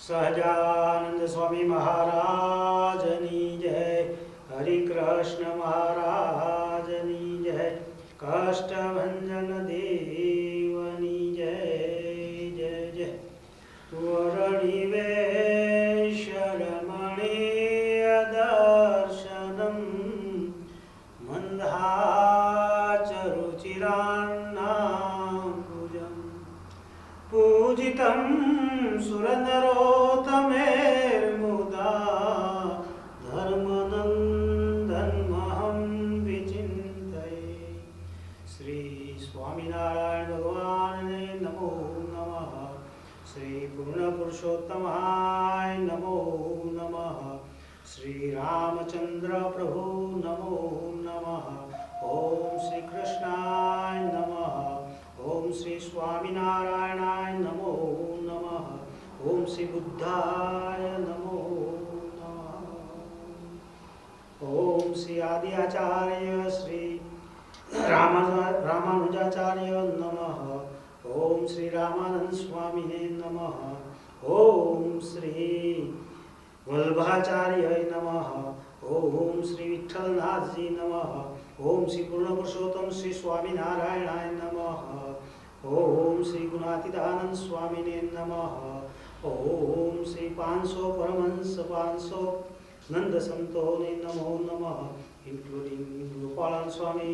सहजानंद स्वामी महाराजनी जय। हरि कृष्ण महाराजनी जय। काष्ठभंजन देवनी जय जय जय। वर्णिवेश रमणीय दर्शनम मंदाचरुचिरान्नाम्बुजम् पूजितं सुरनरोत्तमैर्मुदा धर्मनन्दनमहं विचिन्तये। श्री स्वामिनारायण भगवान नमो नमः। श्री पूर्णपुरुषोत्तमाय नमो नमः। श्री रामचंद्र प्रभु नमो नमः। ओम श्री कृष्णाय नमः। ओम श्री स्वामिनारायणाय नमो नमः। ओम श्री बुद्धाय नमो नमः। ओम श्री आदि आचार्य श्री रामानुजाचार्य नमः। ओम श्री रामानंद स्वामिने नमः। ओम श्री वल्लभाचार्य नमः। ओम श्री विठ्ठलनाथ जी नमः। ओम श्री पूर्णपुरुषोत्तम श्री स्वामिनारायणाय नमः। ओम श्री गुणातीतानंद स्वामिने नमः। ओम श्री 500 परमहंस 500 नंद संतों ने नमो नमः, इंक्लूडिंग गोपालन स्वामी,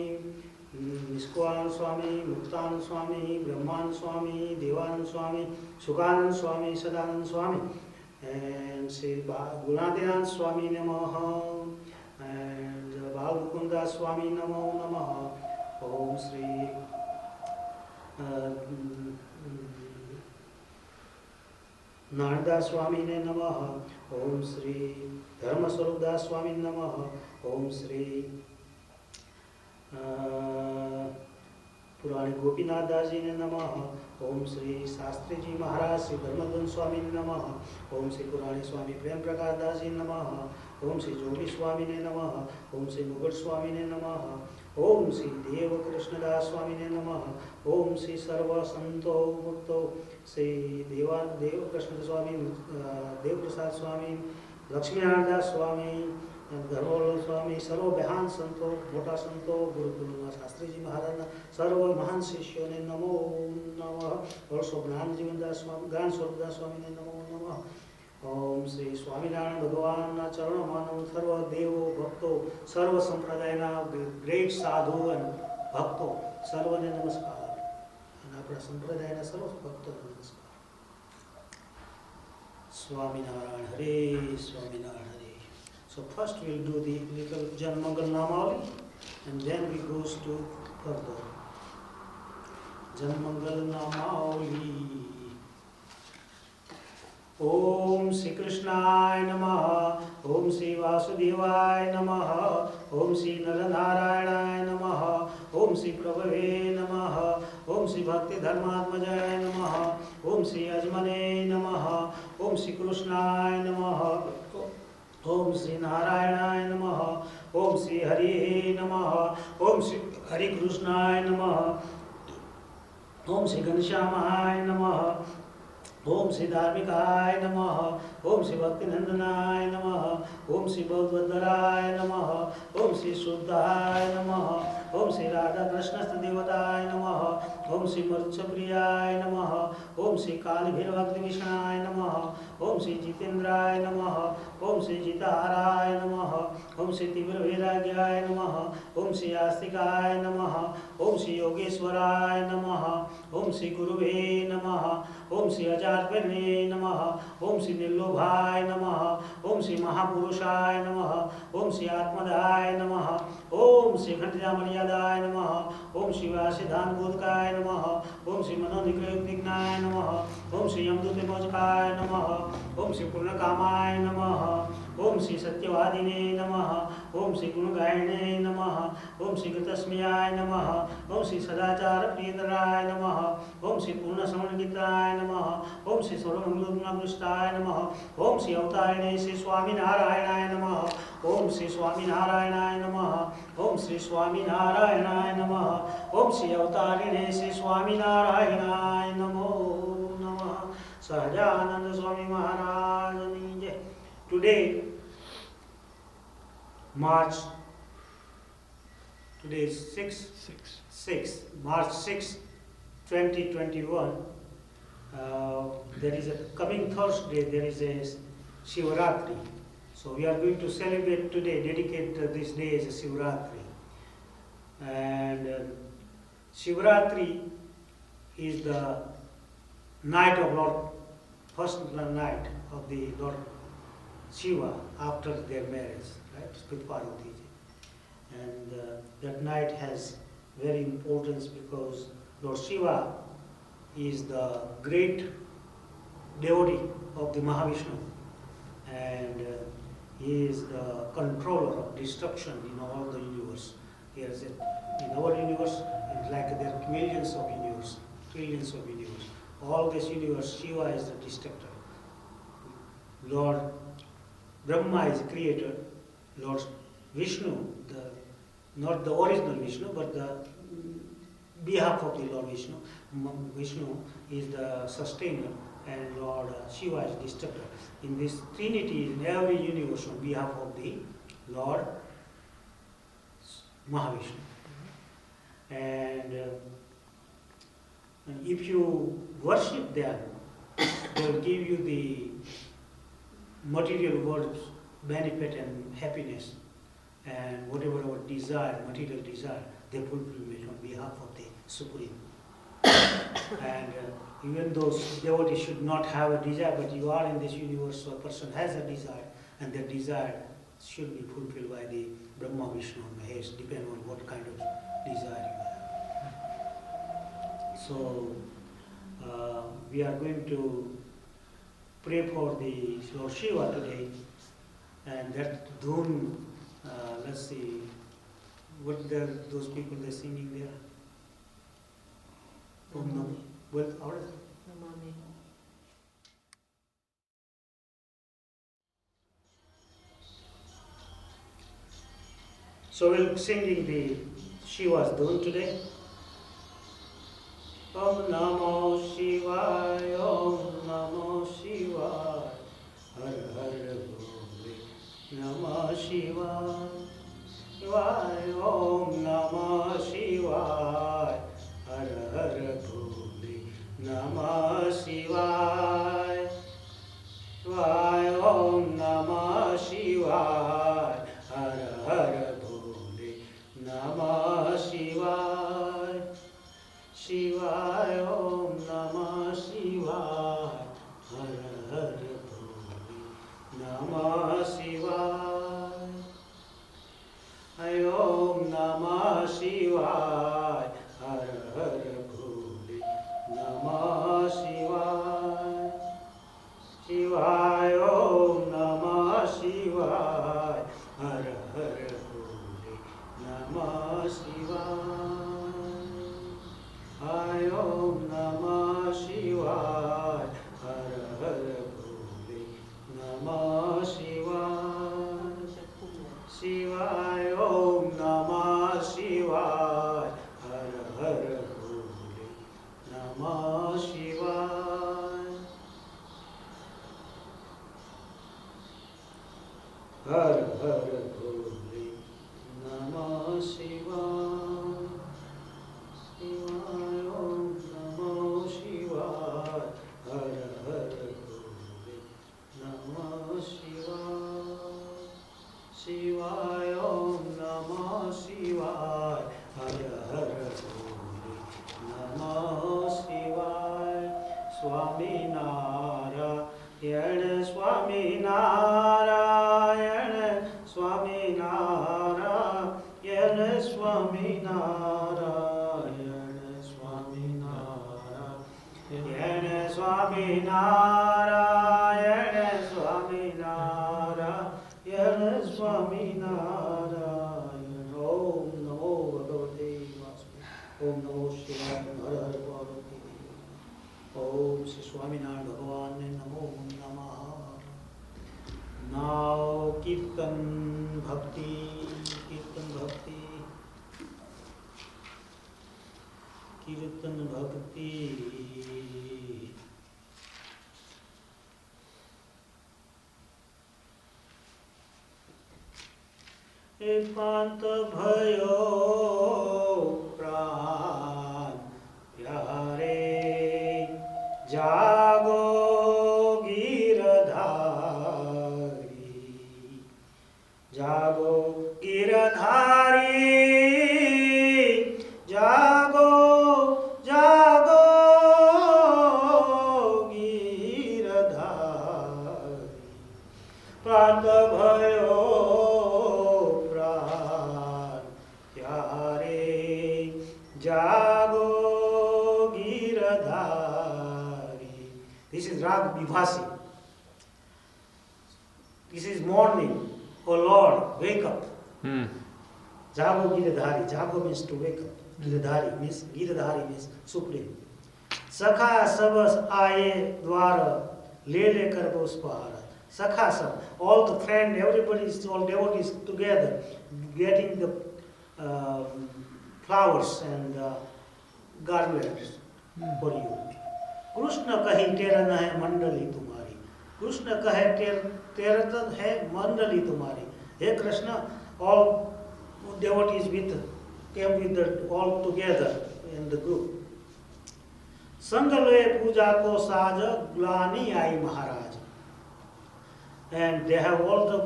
निष्कुलानंद स्वामी, मुक्तानंद स्वामी, ब्रह्मानंद स्वामी, देवानंद स्वामी, सुखानंद स्वामी, सदानंद स्वामी, and Sri Gunadinath Swami Namaha, and Balmukunda Swami Namo Namaha. Om Sri Narada Swami Namaha. Om Sri Dharma Swarup Swami Namaha. Om Sri पुराणी गोपीनाथ दास जी ने नमः। ओम श्री शास्त्री जी महाराज श्री धर्मधन स्वामी ने नमः। ओम श्री पुराणी स्वामी प्रेम प्रकाश दास जी नमः। ओम श्री जोगी स्वामी ने नमः। ओम श्री मुगट स्वामी ने नमः। ओम श्री देव कृष्णदास स्वामी ने नमः। ओम श्री सर्व संतो मुक्तो श्री देव कृष्ण स्वामी, देव प्रसाद स्वामी, लक्ष्मीनारायण दास स्वामी, धर्मवल्लभ स्वामी, सर्व महान संतो, मोटा संतो, गुरुकुल शास्त्री जी महाराज, सर्व महान शिष्यों ने नमो नमः। और ज्ञान जीवनदास स्वामी, ज्ञान स्वरूपदास स्वामी ने नमो नमः। ओम श्री स्वामिनारायण भगवान चरण मानव सर्व देव भक्तों, सर्व संप्रदायना ग्रेट साधु भक्तों सर्वने नमस्कार। अपना संप्रदायना सर्व भक्तों नमस्कार। स्वामीनारायण हरे, स्वामीनारायण हरे। So first we'll do the little Janmangal Namali and then we goes to further. Janmangal Namali. Om Shri Krishnaya Namaha. Om Shri Vasudevaya Namaha. Om Shri Naranarayanaaya Namaha. Om Shri Prabhave Namaha. Om Shri Bhakti Dharmatmajaya Namaha. Om Shri Ajmane Namaha. Om Shri Krishnaya Namaha. ओम श्री नारायणाय नमः। ओम श्री हरि नमः। ओम श्री हरि कृष्णाय नमः। ओम श्री घनश्यामाय नमः। ओम श्री धार्मिकाय नमः। ओम श्री भक्तिनंदनाय नमः। ओम श्री बौद्धराय नमः। ओम श्री शुद्धाय नमः। ओम श्री राधा कृष्ण देवताय नमः। ओम श्री मत्स्यप्रियाय नमः। ओम श्री कालभैरवाग्निविषणाय नमः। ओम श्री जितेन्द्राय नमः। ओम श्री जिताहाराय नमः। ओम श्री तीव्रवैराग्याय नमः। ओम श्री आस्तिकाय नमः। ओम श्री योगेश्वराय नमः। ओम श्री गुरुवे नमः। ओम श्री अजातवर्णे नमः। ओम श्री निर्लोभाय नमः। ओम श्री महापुरुषाय नमः। ओम श्री आत्मदाय नमः। ओम श्री घंटामर्यादाय नमः। ओम श्री वासिधान बोधकाय नमः। ओम श्री मनोनिग्रहविघ्नाय नमः। ओम श्री यमदूतमोचकाय नमः। ओम श्री पूर्णकामाय नमः। ओम श्री सत्यवादिने नमः। ओम श्री गुणगायिने नमः। ओम श्री गतस्मयाय नमः। ओम श्री सदाचार प्रियतराय नमः। ओम श्री पूर्णश्रवणगीताय नमः। ओम श्री सर्वमंगलगुणाकृष्टाय नमः। ओम श्री अवतारिणे श्री स्वामीनारायणाय नमः। ओम श्री स्वामीनारायणाय नमः। ओम श्री स्वामीनारायणाय नमः। ओम श्री अवतारिणे श्री स्वामीनारायणाय नमो नमः। Sahajananda Swami Maharaj Ki Jai. Today, today is 6, March 6, 2021. There is a coming Thursday, there is a Shivratri. So we are going to celebrate today, dedicate this day as a Shivratri. And Shivratri is the night of Lord, first night of the Lord Shiva after their marriage, right, with Parvati. And that night has very importance because Lord Shiva is the great devotee of the Mahavishnu, and he is the controller of destruction in all the universe. In our universe, it's like there are millions of universe, trillions of universe. All this universe, Shiva is the destructor. Lord Brahma is creator. Lord Vishnu, not the original Vishnu, but the behalf of the Lord Vishnu. Vishnu is the sustainer, and Lord Shiva is destructor. In this Trinity, in every universe, on behalf of the Lord Mahavishnu. And if you worship them, they will give you the material world's benefit and happiness, and whatever our desire, material desire, they fulfill it on behalf of the Supreme. And even though devotees should not have a desire, but you are in this universe, so a person has a desire, and that desire should be fulfilled by the Brahma, Vishnu, and Mahesh, depending on what kind of desire you have. So we are going to pray for the Lord Shiva today, and that dhun, let's see, what those people they're singing there? Om Namo. Well, how is it? Namami. So we'll be singing the Shiva's dhun today. Om Namo Shivaya, Om Namo Shivaya, Har Har Bole, Namah Shivaya, Shivaya, Om Namah Shivaya, Har Har Bole, Namah Shivaya, Shivaya, Om Namah Shivaya, Har Har Bole, Namah Shivaya, Shivaya, Om Namah Shivaya, Har Har Bole, Namah Shivaya, Om Namah Shivaya, Har Har Bole, Namah Shivaya, Shivaya, Om Namah Shivaya, Har Har Bole, Namah Shivaya. Om Namah Shivaya, Har Har Bole, Namah Shivaya, Shivaya, Om Namah Shivaya, Har Har Bole, Namah Shivaya, Har Har Bole, Namah Shivaya. Shivaya, Om Namah Shivaya, Har Har Bole, Namah Shivaya, Shivaya, Om Namah Shivaya, Har Har Bole, Namah Shivaya, Swaminarayan, Swaminarayan, Swaminarayan, Swaminarayan, Swaminarayan, Swaminarayan, Swaminarayan, Swaminarayan. Om Namo Bhagavate Vasudevaya. Om Namo Shivaya. Har Har Parvati. Om Sri Swaminarayan Bhagavan Namo Namaha. Now Kirtan Bhakti, Kirtan Bhakti, Kirtan Bhakti. पांत भयो प्राण प्यारे, जागो गिरधारी, जागो गिरधारी, जागो जागो गिरधारी, प्रात भयो प्राण प्यारे, जागो Girdhari. This is Rag Vibhasi. This is morning. Oh Lord, wake up. Jago Giridhari. Jago means to wake up. Giridhari means supreme. Sakha sabas aaye dwara, le kar puspahara. Sakha sab, all the friends, everybody is, all devotees together, getting the flowers and garlands for you. Krishna कही तेरा न है मंडली तुम्हारी. कृष्ण कहे तेरा तो है मंडली तुम्हारी. हे Krishna, all devotees came with all together in the group. संगले पूजा को साज ग्लानि आई महाराज. And they have all the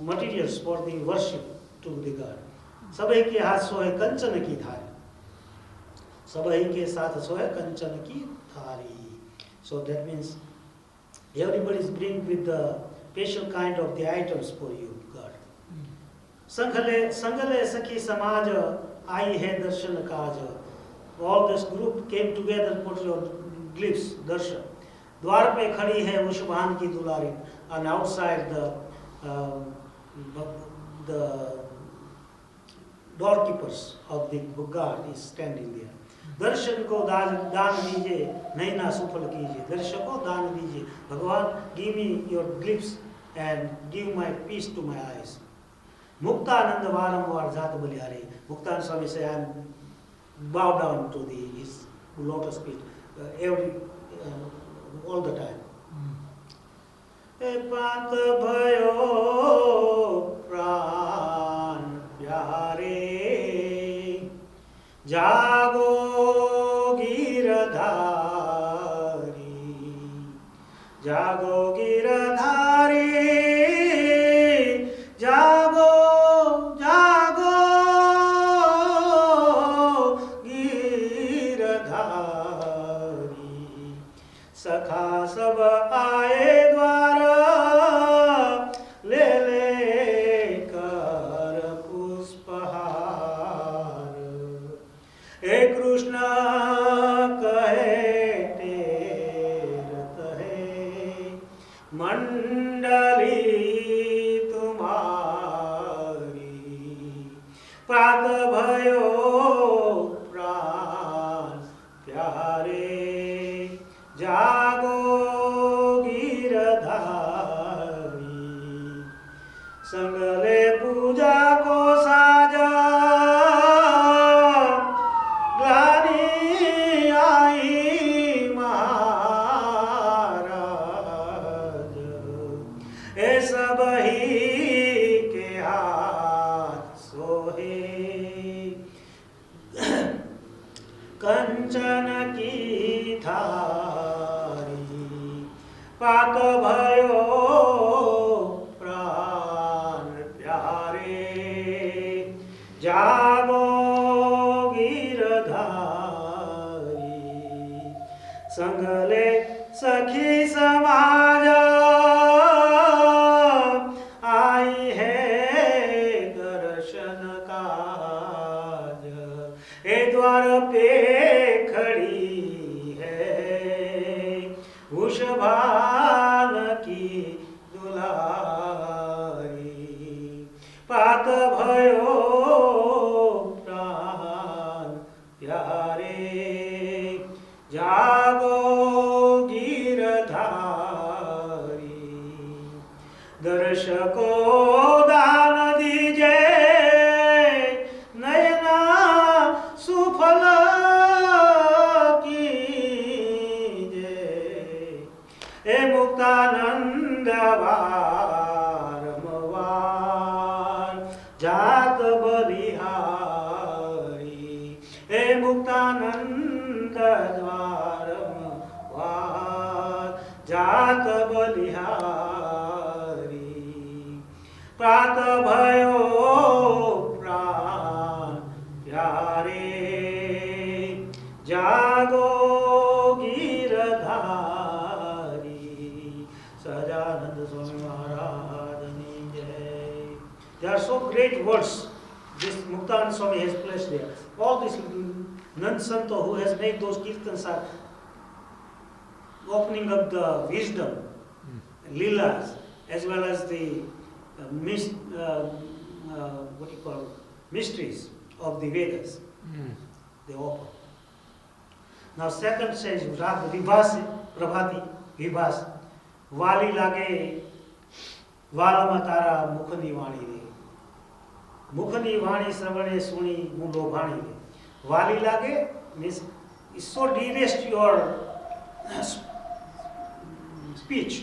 materials for the worship to the God. सभी के हाथ सोए कंचन की थारी. सभी के साथ सोए कंचन की थारी. So that means everybody is bring with the special kind of the items for you, God. संगले सखी समाज आई है दर्शन काज. All this group came together for your glyphs, darshan. द्वार पे खड़ी है वृषभान की दुलारी. And outside the doorkeepers of the God is standing there. दर्शन को दान दीजिए, नैना सुफल कीजिए. दर्शन को दान दीजिए भगवान. Give me your glyphs and give my peace to my eyes. Muktanand वारंवार जात बलिहारी. मुक्तानंद स्वामी say, I bow down to his lotus feet all the time. पांत भयो प्राण प्यारे, जागो गिरधारी, जागो गिरधारी, जागो जागो गिरधारी. सखा सब आए द्वार, ले कर पुष्पहार. हे कृष्ण कहे तेरत है मंडली तुम्हारी. प्रात भयो प्राण प्यारे, जागो गिरधारी. संगले पूजा को साजा, ग्लानि आई महाराज. ए सब ही के हाथ सोहे कंचन की थारी. पात भयो प्राण प्यारे, जागो गिरधारी. संगले सखी समाज आई है दर्शन काज. ए द्वार पे खड़ी है वृषभान की दुलारी. पात भयो प्राण प्यारे, जागो गिरधारी. दर्शको दान दीजिए, नयना सुफल मुक्तानंद द्वारम जात बलिहारी प्रात भयो प्राण प्यारे जागो गिरधारी सजानंद स्वामी महाराज की जय. There are so great words this Muktan Swami has placed there. All these Nand Santo who has made those kirtans are opening up the wisdom, leelas, as well as the mysteries of the Vedas. They open. Now second says Rag Vibhas, Prabhati, Vibhas. Vali lage Valama tara mukhni vani re. Mukhni vani sravane suni mulo bhani re. Vali lage means is so dearest to your speech,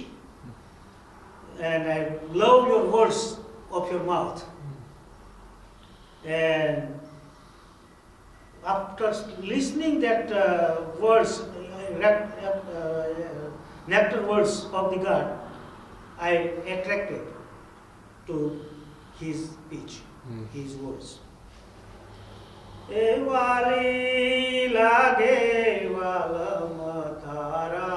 and I love your words of your mouth. And after listening that words, nectar words of the God, I attracted to his speech, his words. Vali lage valam thara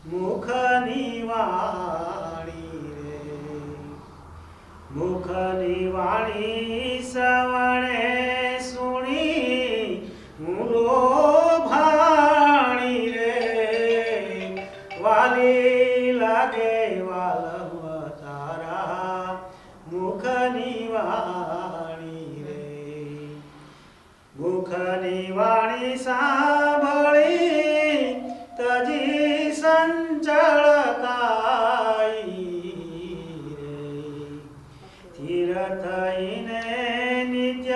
mukhani vani re mukhani vani savane suni mulo bhani re vali lage valam thara mukhani vani re मुखनी वाणी सांभळी तजी संचळताई रे तीर्थईने नित्य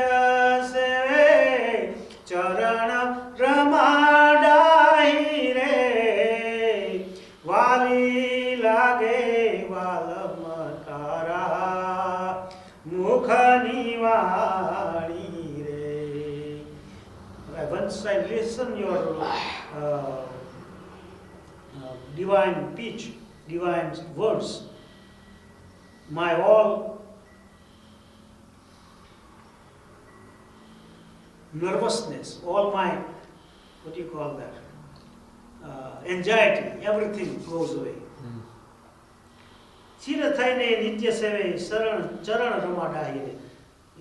सेवे चरण रमाडाई रे वाली लागे वालम तारा मुखनी वाणी. Once I listen your divine speech, divine words, my all nervousness, all my, what do you call that, anxiety, everything goes away. Chirathaine nitya seve charan ramadahi.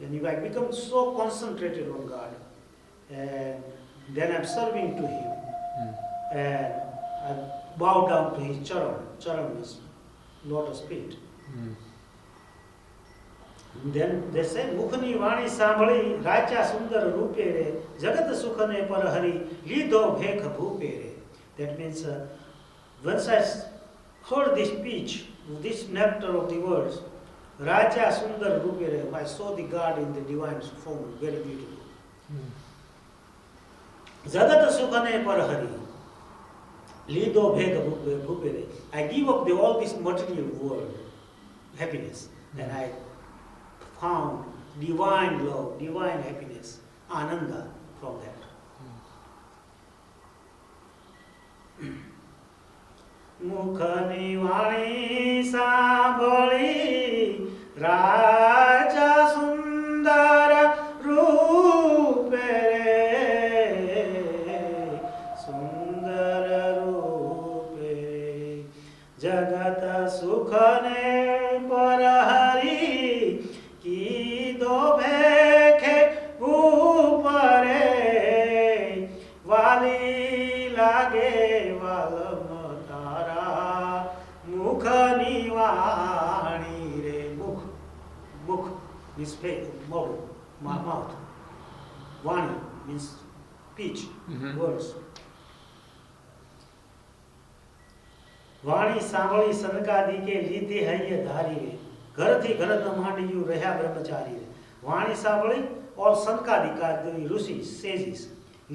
And I become so concentrated on God. And then I'm serving to him, and I bow down to his charan. Charan means lotus feet. Then they say, Mukhni vani sambhali racha sundar rupe re jagat sukhane parahari lidho bhekh bhupe re. That means once I heard this speech, this nectar of the words, racha sundar rupe re, I saw the God in the divine form, very beautiful. Jagat sukhane parahari lido bhega bhupere. I give up all this material world, happiness, and I found divine love, divine happiness, ananda from that. Mukhani vani sambhali raja sundara rupere जगत सुखने परहरी की दो भेखे ऊपरे वाली लागे वालम तारा मुख निवाणी रे. मुख, मुख means face, mouth. Vani means speech, words. वाणी सांभળી સનકાદી કે લીધે હૈયે ધારી રે ઘર થી ઘર ન માંડ્યું રહ્યા બ્રહ્મચારી રે. વાણી સાંભળી all સનકાદિકા the rishis sages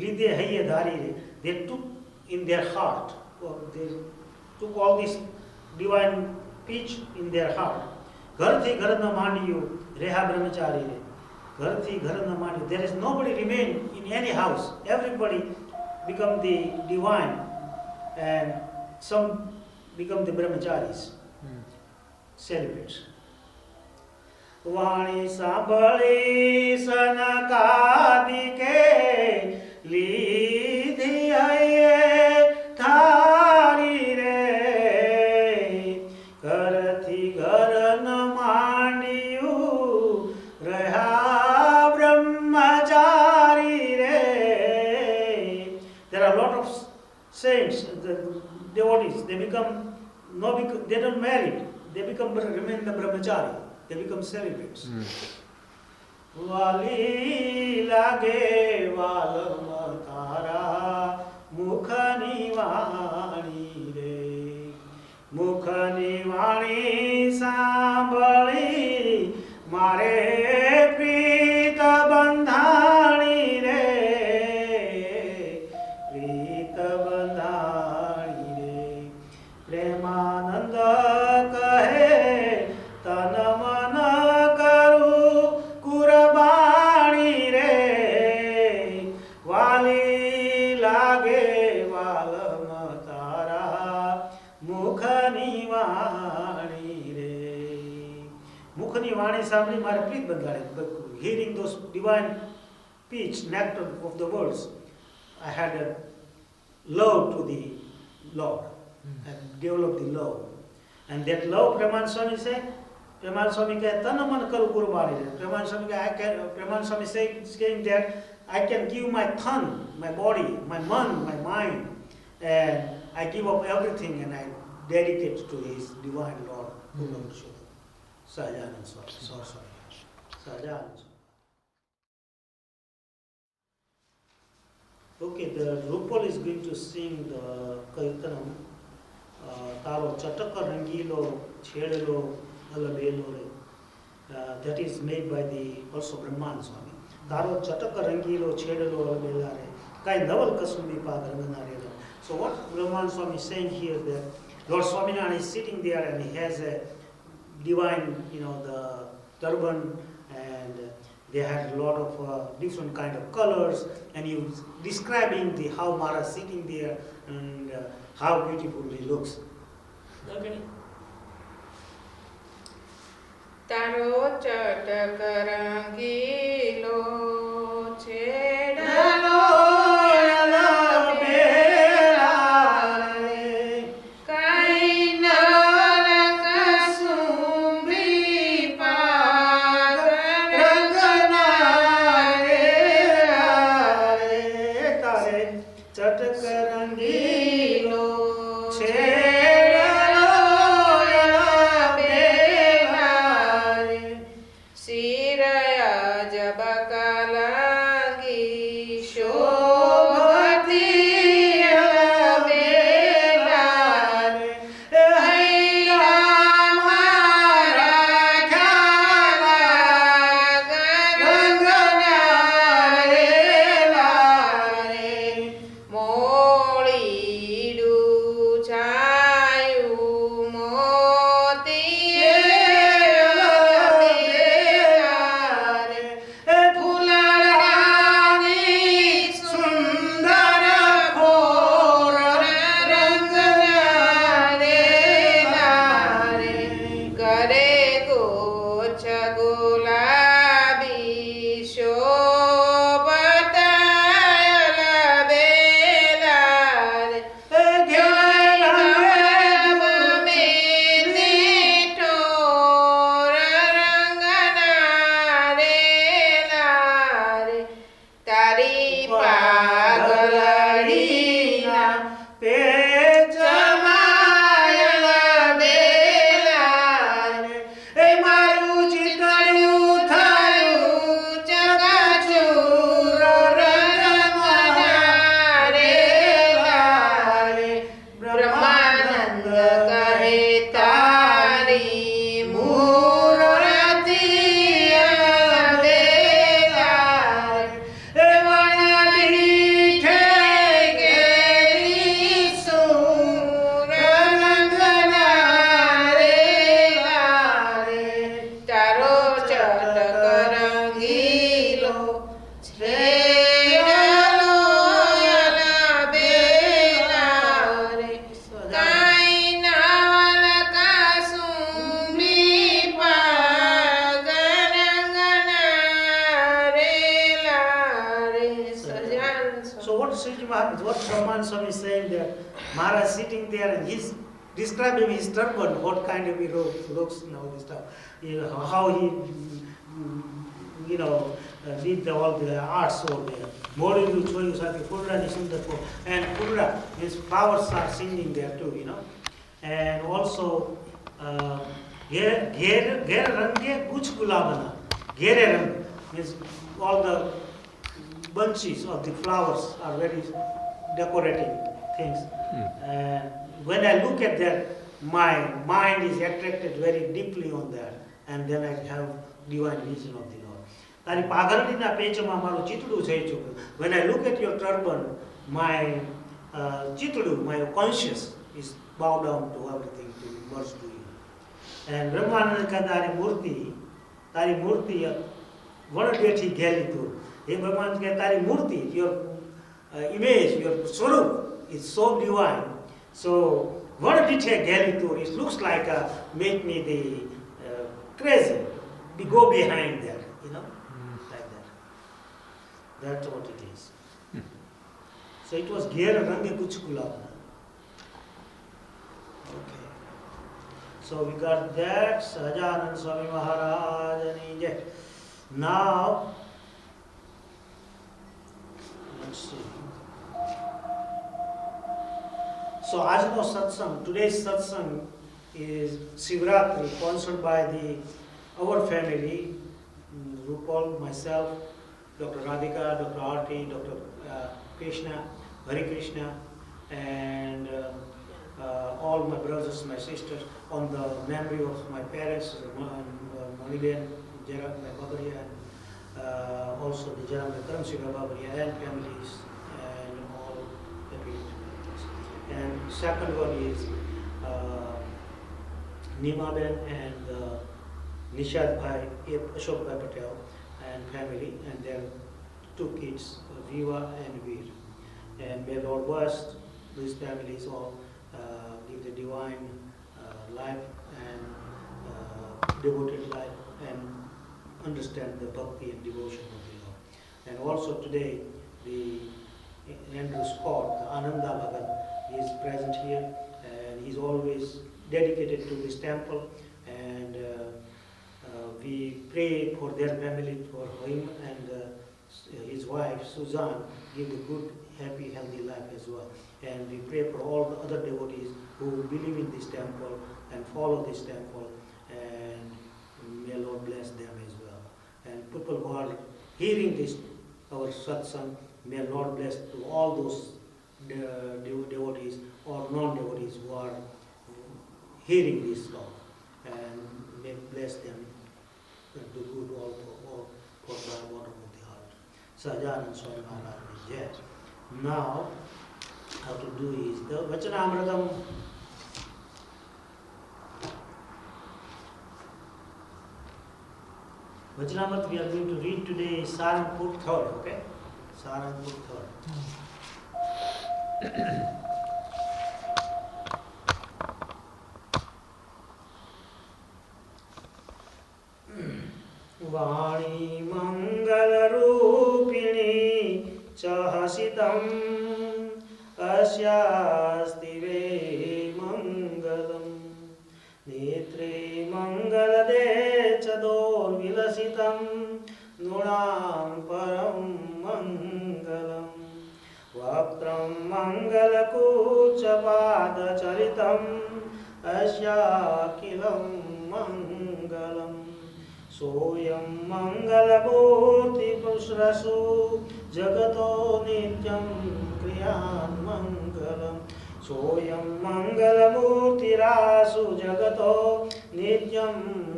લીધે હૈયે ધારી રે. They took in their heart, or they took all this divine speech in their heart. ઘર થી ઘર ન માંડ્યું રહ્યા બ્રહ્મચારી રે ઘરથી ઘર ન માંડી. There is nobody remain in any house. Everybody become the divine and some become the brahmacharis, celibates. વાણી સાંભળી સનકાદિકે લીધી હૈયે ઠારી રે ઘરથી ઘર ન માંડ્યું રહ્યા બ્રહ્મચારી રે. There are a lot of saints, the devotees, they become they don't marry, they remain the brahmachari, they become celibates. વાલી લાગે વાલમ તારા મુખની વાણી રે મુખની વાણી સાંભળી મારે પ્રીત બંધાણી રે પ્રીત બંધાણી રે પ્રેમાનંદ કહે તન મન કરું કુરબાણી રે વાલી લાગે વાલમ તારા મુખની વાણી રે મુખની વાણી સાંભળી મારે પ્રીત બંધાણી. Hearing those divine speech, nectar of the words, I had a love to the Lord and developed the love. And that love, Preman Swami said, Preman Swami said, Tanaman Karu Kurbani. Preman Swami saying that I can give my tongue, my body, my man, my mind, and I give up everything and I dedicate to His divine Lord, Gurukul. Sahajanand Swami, Sahajanand Swami. Okay, the Rupal is going to sing the Kirtanam. તારો ચટક રંગીલો છેડલો અલબેલો રે. That is made by the also Brahman Swami. તારો ચટક રંગીલો છેડલો અલબેલા રે કાઈ નવલ કસુંબી પાગ રંગના રે. So what Brahman Swami is saying here, that Lord Swaminarayan is sitting there and he has a divine, the turban, and they had a lot of different kind of colors, and he was describing how Maharaj is sitting there and how beautiful he looks. Okay. તારો ચટક રંગીલો છેડલો Baka So what Sriji Maharaj, what Brahman Swami is saying there, Maharaj sitting there and he's describing his turban, what kind of he looks and all this stuff, how he, did all the arts over there. Mori will show you something, Purra Nisundako, and Purra, his flowers are singing there too, And also, Gere Range Kuch Gulabana. Gere Rang means all the bunches of the flowers are very decorating things. And when I look at that, my mind is attracted very deeply on that, and then I have divine vision of the Lord. તારી પાઘરડીના પેચમાં મારું ચિતડું થઈ ચૂક્યું. When I look at your turban, my ચિતડું, my conscious is bowed down to everything, to merge to you. And Brahmananda કહે તારી મૂર્તિ વણડેઠી ઘેલી તું. Hey Brahman કહે તારી મૂર્તિ, your image, your swarup is so divine. So વણડેઠે ઘેલી તું, it looks like make me the crazy. We go behind that, like that. That's what it is. So it was Gera Range Kuch Gulabana. Okay. So we got that. Sahajanand Swami Maharaj. Now, let's see. So Ajno Satsang, today's Satsang is Shivratri, sponsored by our family, Gurukul, myself, Dr. Radhika, Dr. Arti, Dr. Krishna, Hari Krishna, and all my brothers, my sisters, on the memory of my parents, Maniben, Jara, my Babaria, and also the Jara, my Karamsiga Babaria, and families, and all the people. And second one is Nimaben and Nishad Bhai, Ashok Bhai Patel, and family, and their two kids, Viva and Veer. And may Lord bless these families all, give the divine life and devoted life, and understand the bhakti and devotion of the Lord. And also today, the Andrew Scott, the Ananda Bhagat, is present here, and he's always dedicated to this temple, and we pray for their family, for him and his wife Suzanne, give a good, happy, healthy life as well. And we pray for all the other devotees who believe in this temple and follow this temple, and may Lord bless them as well. And people who are hearing this, our satsang, may Lord bless to all those devotees or non-devotees who are hearing this talk, and may bless them and do good all for the bottom of the heart. Sahajanand Swami Maharaj is there. Now, how to do is the Vachanamritam. Vachanamrit we are going to read today is Saranpur 3rd, okay? Saranpur 3rd. वाणी मंगल रूपिणी चहसितम् अस्यास्ति वे मंगलम् नेत्रे मंगलदे च दोर्विलसितम् नृणां परं मंगलम् वक्त्रं मंगलकूचपादचरितम् अस्याखिलं मंगलम् सोऽयं मङ्गलमूर्तिपुरुषरसु जगतो नित्यं क्रियान् मङ्गलम् सोऽयं मङ्गलमूर्तिरासु जगतो नित्यं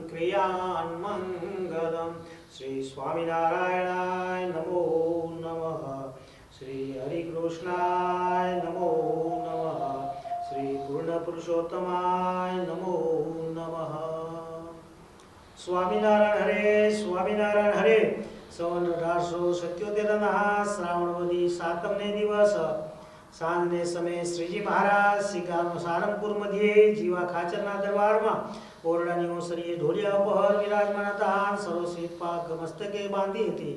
क्रियान् मङ्गलम् श्री स्वामिनारायणाय नमो नमः श्री हरिकृष्णाय नमो नमः श्री पूर्णपुरुषोत्तमाय नमो नमः Swaminarayan Hare, સન 1877ના શ્રાવણવદી 7મે દિવસ સાંજને સમયે શ્રીજી મહારાજ શિકારનો સારંગપુર મધ્યે જીવા ખાચરના દરબારમાં ઓરડાની ઓસરીએ ઢોલિયા ઉપર વિરાજમાન હતા. સર્વશ્વેત પાક મસ્તકે બાંધી હતી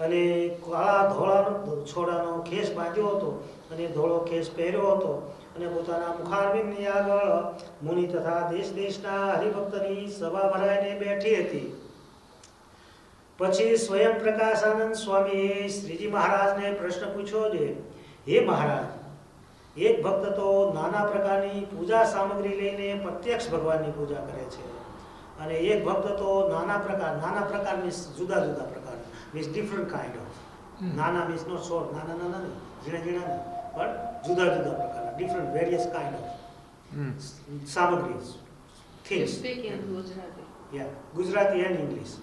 અને કાળા ધોળા છોડાનો ખેસ બાંધ્યો હતો અને ધોળો ખેસ પહેર્યો હતો અને પોતાના મુખારવિંદની આગળ મુનિ તથા દેશ દેશના હરિભક્તની સભા ભરાઈને બેઠી હતી. પછી સ્વયં પ્રકાશાનંદ સ્વામીએ શ્રીજી મહારાજને પ્રશ્ન પૂછ્યો છે, હે મહારાજ, એક ભક્ત તો નાના પ્રકારની પૂજા સામગ્રી લઈને પ્રત્યક્ષ ભગવાનની પૂજા કરે છે અને એક ભક્ત તો નાના પ્રકાર મીન્સ જુદા જુદા પ્રકાર મીન્સ ડિફરન્ટ કાઇન્ડ ઓફ નાના મીન્સ નોટ શોર્ટ નાના નહીં ઝીણા નહીં પણ જુદા જુદા પ્રકારના ડિફરન્ટ વેરિયસ કાઇન્ડ ઓફ સામગ્રી things. Speak in Gujarati. Yeah, Gujarati and English.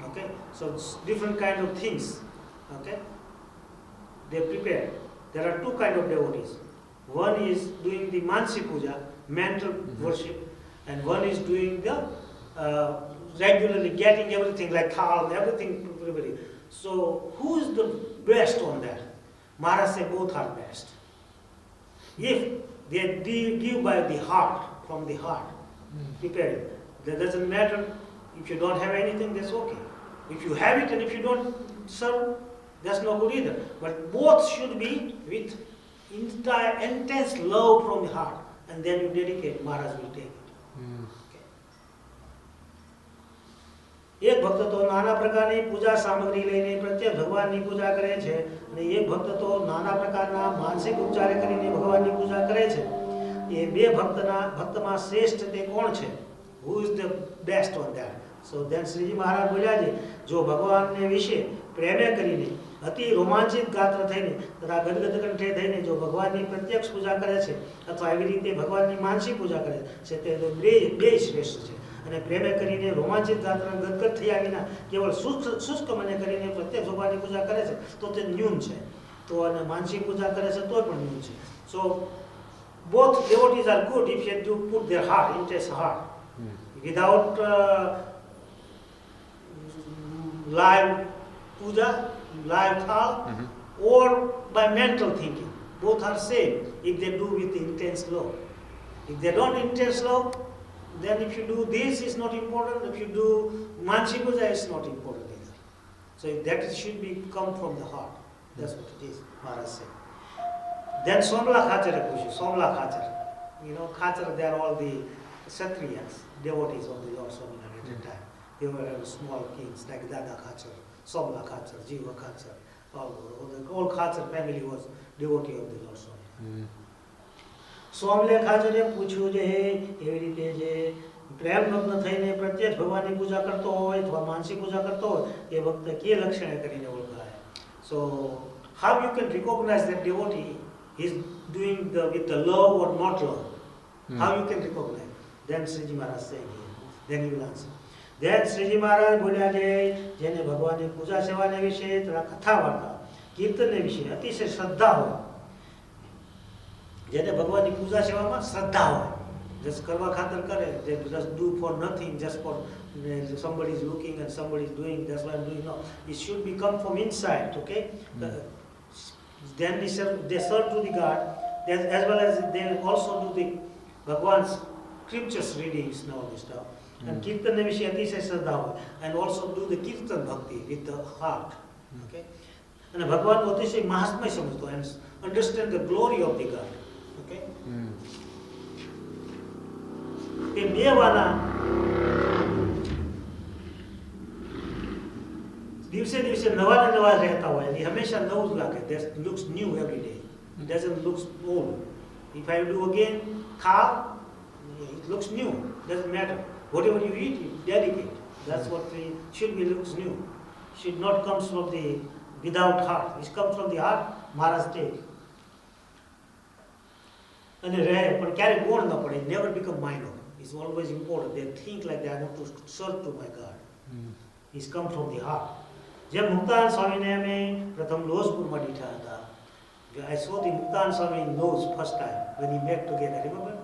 Okay, so it's different kind of things. Okay, they prepare. There are two kind of devotees. One is doing the mansi puja, mental worship, and one is doing the regularly getting everything like thal, everything prepared. So who is the best on that? Maharaj say both are best. If they give by the heart, from the heart, preparing, that doesn't matter. If you don't have anything, that's okay. If you have it and if you don't serve, that's no good either. But both should be with entire intense love from the heart, and then you dedicate. Maharaj will take it. Okay. એક ભક્ત તો નાના પ્રકારની પૂજા સામગ્રી લઈને પ્રત્યક્ષ ભગવાનની પૂજા કરે છે અને એક ભક્ત તો નાના પ્રકારના માનસિક ઉપચાર કરીને ભગવાનની પૂજા કરે છે. એ બે ભક્તમાં શ્રેષ્ઠ તે કોણ છે? Who is the best on that? So then Shriji મહારાજ બોલ્યા છે, જો ભગવાનને વિશે પ્રેમે કરીને અતિ રોમાંચિત ગાત્ર થઈને તથા ગદગદ કંઠે થઈને જો ભગવાનની પ્રત્યક્ષ પૂજા કરે છે અથવા એવી રીતે ભગવાનની માનસિક પૂજા કરે છે તે બે શ્રેષ્ઠ છે. અને પ્રેમે કરીને રોમાંચિત ગાત્ર ગદગદ થયા વિના કેવળ શુષ્ક મને કરીને પ્રત્યક્ષ ભગવાનની પૂજા કરે છે તો તે ન્યૂન છે. તો અને માનસિક પૂજા કરે છે તો પણ ન્યૂન છે. સો both devotees are good if you do put their heart, interest heart. Without live puja, live thal, or by mental thinking. Both are same if they do with intense love. If they don't intense love, then if you do this is not important. If you do mansi puja, it's not important either. So that should be come from the heart. That's what it is, Maharaj said. Then Somla Khachar Kushi, Somla Khachar. You know, Khachar, they are all the Kshatriyas, devotees of the Lord Swaminarayan at that time. They were small kings like Dada Khachar, Somla Khachar, Jiva Khachar. All Khachar family was devotee of the Lord Swaminarayan. સોમલે ખાચરે પૂછ્યું છે, એવી રીતે જે પ્રેમ લગ્ન થઈને પ્રત્યક્ષ ભગવાનની પૂજા કરતો હોય અથવા માનસિક પૂજા કરતો હોય એ વખતે કે લક્ષણે કરીને ઓળખાય? So how you can recognize that devotee is doing with the love or not love? How you can recognize? Then Sriji Maharaj saying here, then he will answer. Then Sriji Maharaj બોલ્યા છે, જેને ભગવાનની પૂજા સેવાને વિશે તથા કથા વાર્તા કીર્તનને વિશે અતિશય શ્રદ્ધા હોય, જેને ભગવાનની પૂજા સેવામાં શ્રદ્ધા હોય, જસ્ટ કરવા ખાતર કરે, just do for nothing, just for somebody is looking and somebody is doing, that's why I'm doing. No, it should be come from inside. Okay. Then they serve to the God, as well as they also do the Bhagwan's scriptures readings and all this stuff. And kirtan વિશે અતિશય શ્રદ્ધા હોય, and also do the kirtan bhakti with the heart. Okay. અને ભગવાનનું અતિશય મહાત્મ્ય સમજતો, and understand the glory of the God. Okay. એ બે વાના દિવસે દિવસે નવા ને નવા રહેતા હોય, એ હંમેશા નવું જ લાગે. That looks new every day. It doesn't look old. If I do again thal, it looks new. Doesn't matter. Whatever you eat, you dedicate. That's what should be looks new. Should not come from the without heart. It comes from the heart. Maharaj take. અને રહે પણ ક્યારે ગોળ ન પડે. Never become minor. It's always important. They think like they want to serve to my God. It's come from the heart. જેમ મુક્તાન સ્વામીને અમે પ્રથમ લોજપુરમાં દીઠા હતા. I saw the Muktan Swami in Loz first time when he met together. Remember?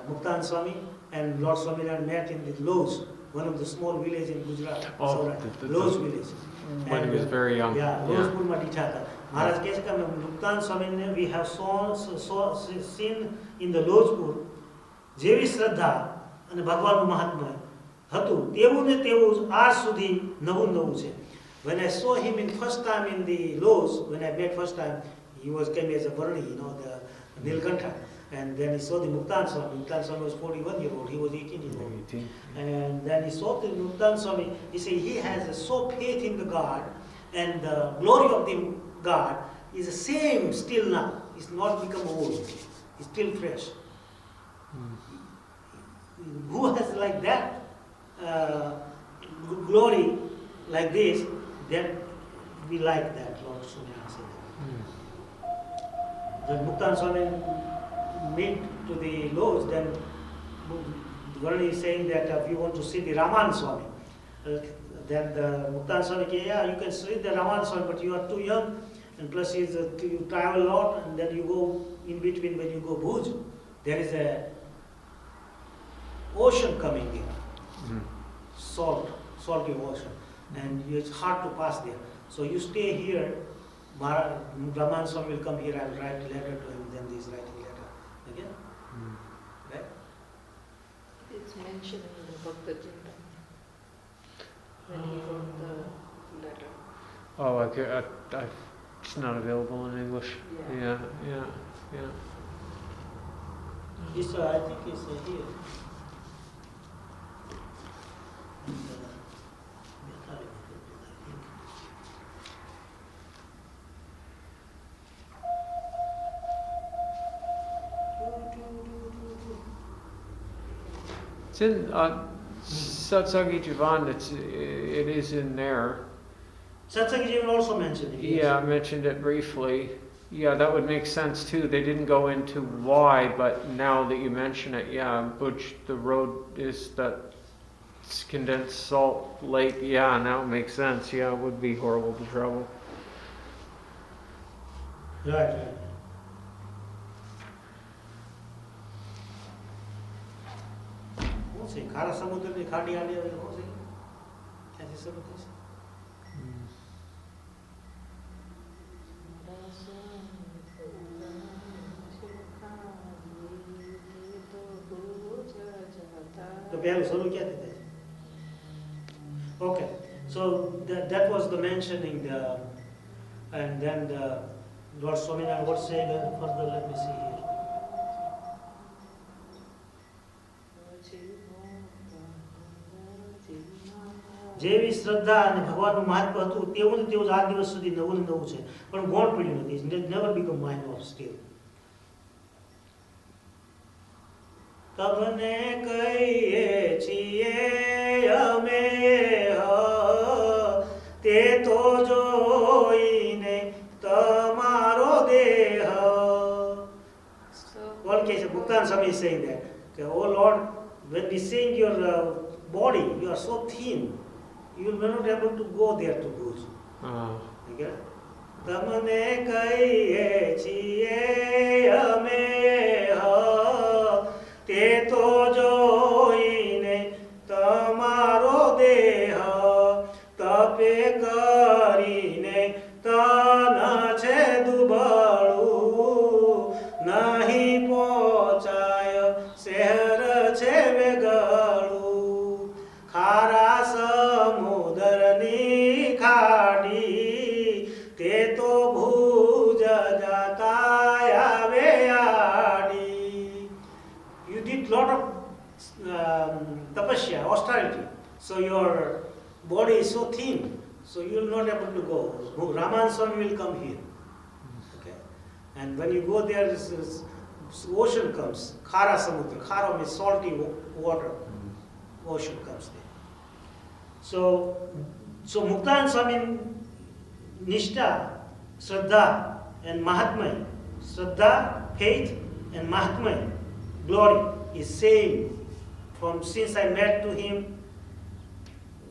Muktan Swami and Lord Swaminarayan met in the Loz one of the small villages in Gujarat, Oh, Loj village. When he was very young. Yeah, Yeah. Lojpurમાં દીઠા હતા. મહારાજ કહે છે કે અમે મુક્તાન સ્વામીને we have seen in the Lojpur જેવી શ્રદ્ધા અને ભગવાનનું મહાત્મા હતું તેવું ને તેવું આજ સુધી નવું નવું છે. When I saw him in first time in the Loj, when I met first time, he came as a Varni, the Nilkantha. And then he saw the Muktan Swami. Muktan Swami was 41 years old. He was 18 years old. 18. And then he saw the Muktan Swami. He said he has so faith in the God, and the glory of the God is the same still now. It's not become old. It's still fresh. Who has like that glory like this? Then we like that. Lord Swaminarayan said that. The Muktan Swami meet to the Lodge, then Varni is saying that if you want to see the Raman Swami, then the Muktan Swami says, yeah, you can see the Raman Swami, but you are too young, and plus you travel a lot, and then you go in between when you go Bhuj, there is a ocean coming in, salty ocean, and it's hard to pass there. So you stay here, Raman Swami will come here, I will write a letter to him, then he is writing letter again. Right? It's mentioned in the Bhakta Chintamani when he wrote the letter. Oh, it's not available in English. Yeah. This I think is here. It's in Satsang Jivan. It is in there. Satsang Jivan also mentioned it. Yeah, I mentioned it briefly. Yeah, that would make sense too. They didn't go into why, but now that you mention it, yeah, Bhuj, the road is that condensed salt lake. Yeah, now it makes sense. Yeah, it would be horrible to travel. Right. ખારા સમુદ્રની ખાડી આલી આવે શું છે ક્યાંથી શરૂ થશે તો પહેલું શરૂ ક્યાંથી થાય Okay, so that was the mentioning and then the Lord Swaminarayan was saying further, let me see here. જેવી શ્રદ્ધા અને ભગવાનનું મહાત્મ્ય હતું તેવું ને તેવું આ દિવસ સુધી નવું ને નવું છે પણ ગોળ પડ્યું નથી. It never become mine or still. તમને કહીએ છીએ અમે તે તો જોઈને તમારો દેહ. One case, Bhuktan Swami is saying that, oh Lord, when we sing your body, you are so thin, you will not be able to go there to Bhuj. Okay? તમને કહીએ છીએ અમે તે તો જોઈને તમારો દેહ તપે કરીને તન છે દુબળું નહીં પહોંચાય શહેર છે વેગળું ખારા સમુદ્રની ખાડી તે તો ભુજ જતા આવે આડી. You did lot of tapasya, austerity, so your body is so thin, so you will not able to go. Raman Swami will come here. Okay, and when you go there, this ocean comes. Khara samudra. Khara means salty water. Ocean comes there. So Muktan Swami Nishtha, Shraddha and Mahatmya. Shraddha, faith and Mahatmya, glory is same from since I met to him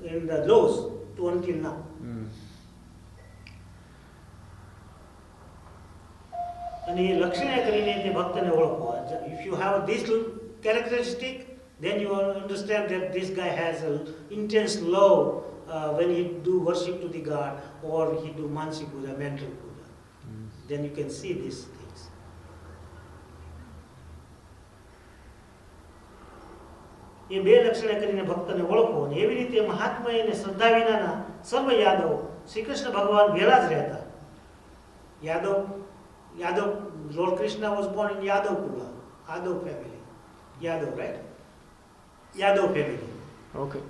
in the Lodge to until now. અને એ લક્ષણે કરીને તે ભક્તને ઓળખવા. If you have this characteristic, then you will understand that this guy has an intense love when he do worship to the God or he do mansi puja, mental puja. Then you can see these things. એ બે લક્ષણે કરીને ભક્તને ઓળખો અને એવી રીતે મહાત્મા અને શ્રદ્ધા વિનાના સર્વ યાદવ શ્રી કૃષ્ણ ભગવાન ભેળા જ રહેતા. Yadav, Lord Krishna was born in Yadav Kula, Yadav family. Yadav, right? Yadav family. Okay.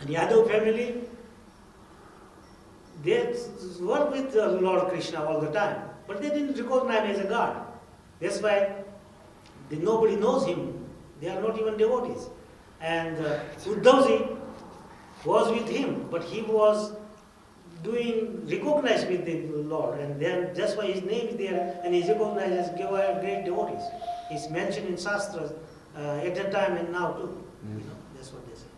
And Yadav family, they were with Lord Krishna all the time, but they didn't recognize him as a god. That's why nobody knows him. They are not even devotees. And Uddhavji was with him, but he was recognized with the Lord, and then that's why his name is there, and he's recognized as great devotees. He's mentioned in Shastras at that time and now too. You know, that's what they say.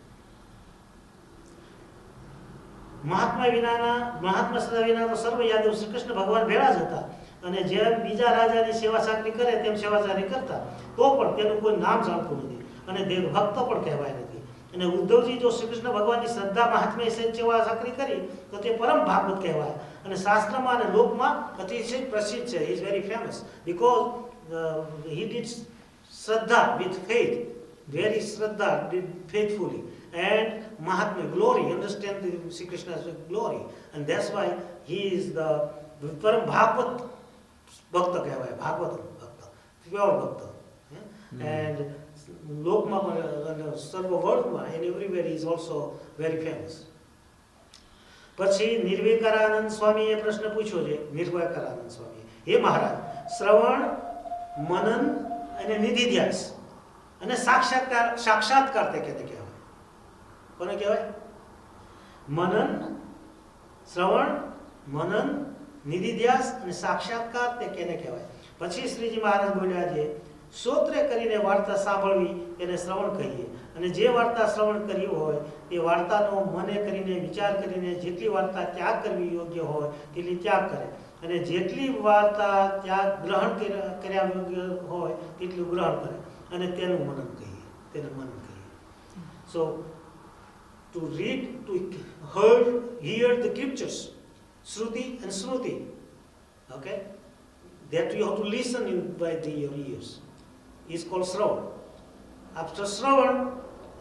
મહાત્મા સદા વિનાનો સર્વ યાદવ શ્રી કૃષ્ણ ભગવાન ભેળા જ હતા અને જેમ બીજા રાજાની સેવા સાકરી કરે તેમ સેવા સાકરી કરતા, તો પણ તેનું કોઈ નામ જાણતું નથી અને દેવ ભક્ત પણ કહેવાય નથી. અને ઉદ્ધવજી જો શ્રી કૃષ્ણ ભગવાનની શ્રદ્ધા મહાત્મ્ય સેવા સાકરી કરી તો તે પરમ ભાગવત કહેવાય અને શાસ્ત્રમાં અને લોકમાં અતિશય પ્રસિદ્ધ છે. He is very famous because he did શ્રદ્ધા with faith, very શ્રદ્ધા, did faithfully, and mahatma, glory, understand the Sri Krishna's glory, and that's why he is the param bhagavad bhakta kehvaya, bhagavad bhakta, pure bhakta. And lokma and sarva worldma and everywhere he is also very famous. પછી નિર્વિકારાનંદ સ્વામીએ પ્રશ્ન પૂછ્યો છે. નિર્વિકારાનંદ સ્વામી, હે મહારાજ, શ્રવણ, મનન અને નિધિધ્યાસ અને સાક્ષાત્કાર તે કેને કહેવાય? કોને કહેવાય? મનન, શ્રવણ, મનન, નિધિધ્યાસ અને સાક્ષાત્કાર તે કેને કહેવાય? પછી શ્રીજી મહારાજ બોલ્યા છે, શ્રોત્રે કરીને વાર્તા સાંભળવી એને શ્રવણ કહીએ, અને જે વાર્તા શ્રવણ કરી હોય એ વાર્તાનો મને કરીને વિચાર કરીને જેટલી વાર્તા ત્યાગ કરવી યોગ્ય હોય તેટલી ત્યાગ કરે, અને જેટલી વાર્તા ત્યાગ ગ્રહણ કર્યા યોગ્ય હોય તેટલું ગ્રહણ કરે, અને તેનું મનન કહીએ, તેને મનન કહીએ. So to read, to hear the scriptures, Shruti and Smruti, okay, that you have to listen by your ears, is called Shravan. After Shravan,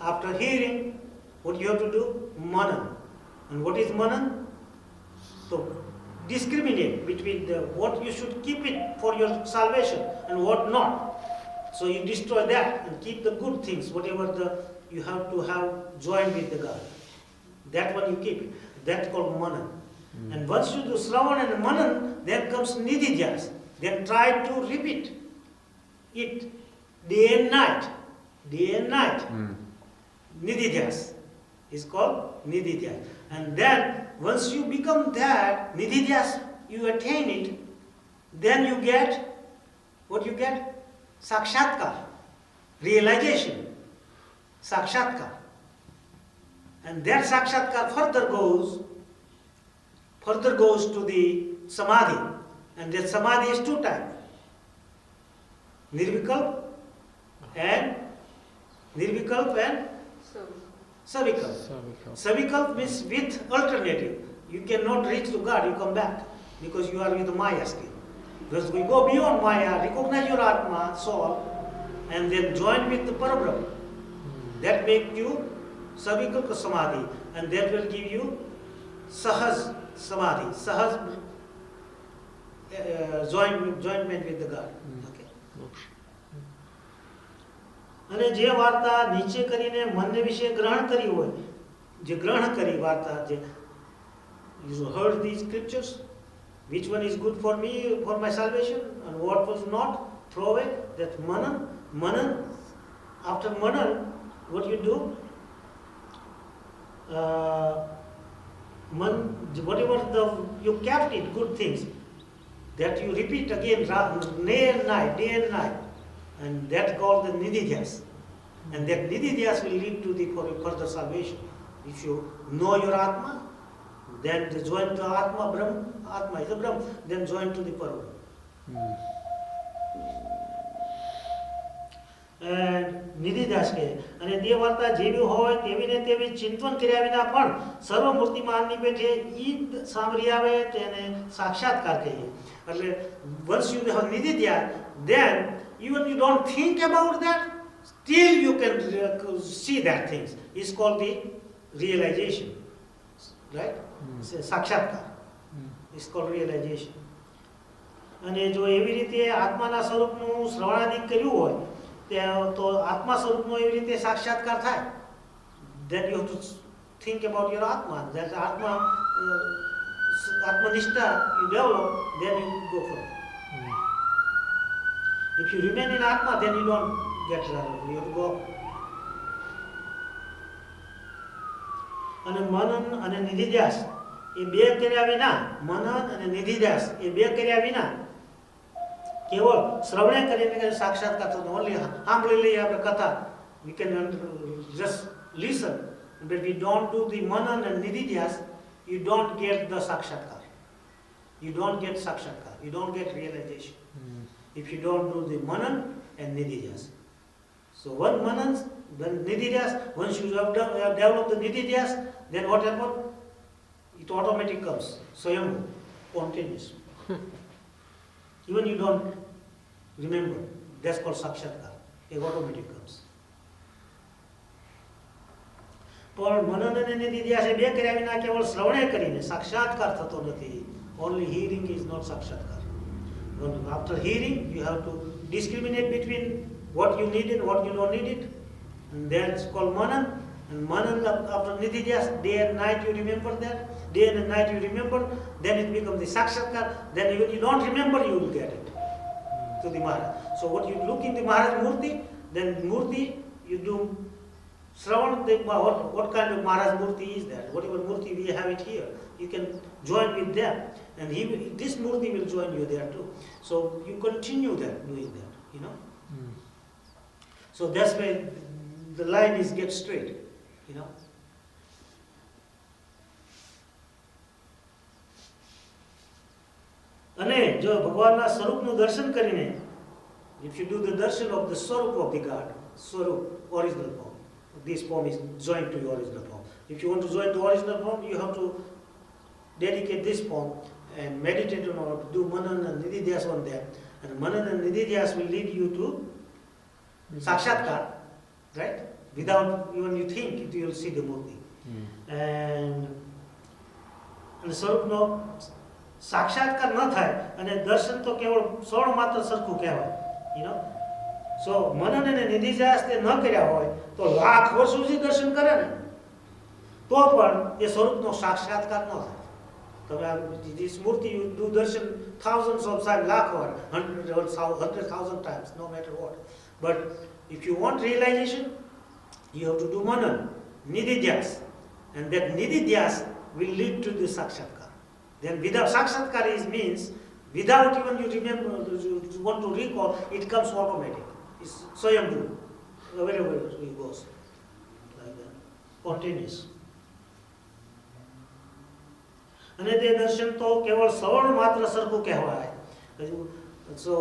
after hearing, what you have to do? Manan. And what is Manan? So discriminate between what you should keep it for your salvation and what not. So you destroy that and keep the good things, whatever you have to have joined with the God. That one you keep it. That's called Manan. And once you do Shravan and Manan, then comes Nididhyas. Then try to repeat it day and night. Day and night. Nididhyas is called Nididhyas. And then once you become that, Nididhyas, you attain it, then you get, what you get? Sakshatkar, realization, Sakshatkar. And that Sakshatkar further goes to the Samadhi. And that Samadhi is two types, Nirvikalp and Savikalp. Savikalp means with alternative. You cannot reach to God, you come back because you are with Maya still. Because we go beyond Maya, recognize your Atma, soul, and then join with the Parabrahma. That makes you Savikalpa Samadhi, and that will give you Sahaj Samadhi, Sahaj joinment with the God. Okay. અને જે વાર્તા નીચે કરીને મનને વિશે ગ્રહણ કરી હોય, જે ગ્રહણ કરી વાર્તા, જે you heard these scriptures, which one is good for me, for my salvation, and what was not, throw away. That's manan. After manan, what you do? Whatever you kept it, good things, that you repeat again day and night, and that's called the Nididhyas. And that Nididhyas will lead to the further salvation. If you know your Atma, then join to Atma, Brahma. Atma is a Brahma, then join to the Parabrahma. નિધિદાસ કહે અને તે વાર્તા જેવી હોય તેવી ને તેવી ચિંતન કર્યા વિના પણ સર્વમૂર્તિમાનની પેઠે ઈ સાંભળી આવે તેને સાક્ષાત્કાર કહીએ. એટલે once you have નિધિધ્યાસ, then even you don't think about that, still you can see that things. It's called the realization, right? સાક્ષાત્કાર. It's called realization. અને જો એવી રીતે આત્માના સ્વરૂપનું શ્રવણાદિક કર્યું હોય તો આત્મા સ્વરૂપનો એવી રીતે સાક્ષાત્કાર થાય. Then you have to think about your atma. That atmanishta you develop, then you go for it. If you remain in atma, then you don't get developed. You have to go. અને મનન અને નિધિધ્યાસ એ બે કર્યા વિના, મનન અને નિધિધ્યાસ એ બે કર્યા વિના કેવળ શ્રવણે કરીને સાક્ષાત્કાર થતો. ઓનલી સાંભળી લઈએ આપણે કથા, we can just listen, but we don't do the manan and nididhyas, you don't get the sakshatkar. You don't get sakshatkar, you don't get realization if you don't do the manan and nididhyas. So one manan, then nididhyas, once you have developed the nididhyas, then what happens? It automatically comes, swayambhu, spontaneous. Even you don't remember, that's called sakshatkar. It automatically comes. પણ મનન અને નિધિધ્યાસ એ બે કર્યા વિના કેવળ શ્રવણે કરીને સાક્ષાત્કાર થતો નથી. Only hearing is not sakshatkar. After hearing, you have to discriminate between what you need and what you don't need it. And that's called manan. And manan after nididhyas, day and night you remember that. Day and night you remember, then it becomes the sakshatkar. Then even you don't remember, you will get it to the Maharaj. So what you look in the Maharaj Murti, then Murti you do Shravan, what kind of Maharaj Murti is that? Whatever Murti we have it here, you can join with them, and this Murti will join you there too. So you continue that, doing that, you know. So that's why the line is get straight, you know. અને જો ભગવાનના સ્વરૂપનું દર્શન કરીને, if you do the darshan of the swarup of the God, swarup, original form, this form is joined to your original form. If you want to join to original form, you have to dedicate this form and meditate on or do manan and nididhyas on that. And manan and nididhyas will lead you to sakshatkar, right? Without even you think, you will see the murti. And સ્વરૂપનો સાક્ષાત્કાર ન થાય અને દર્શન તો કેવળ સોળ માત્ર સરખું કહેવાય, you know. So મનન અને નિધિધ્યાસ તે ન કર્યા હોય તો લાખ વર્ષ સુધી દર્શન કરે ને તો પણ એ સ્વરૂપનો સાક્ષાત્કાર ન થાય. તમે this મૂર્તિ you do darshan thousands of times, lakh or 100,000 times, no matter what. But if you want realization, you have to do manan, nididhyas, and that nididhyas will lead to the sakshatkar. Then without sakshatkar means without even you remember, you want to recall, it comes automatic. It's swayambhu, wherever it goes, like that, spontaneous. અને તે દર્શન તો કેવળ સવર્ણ માત્ર સરખું કહેવાય. So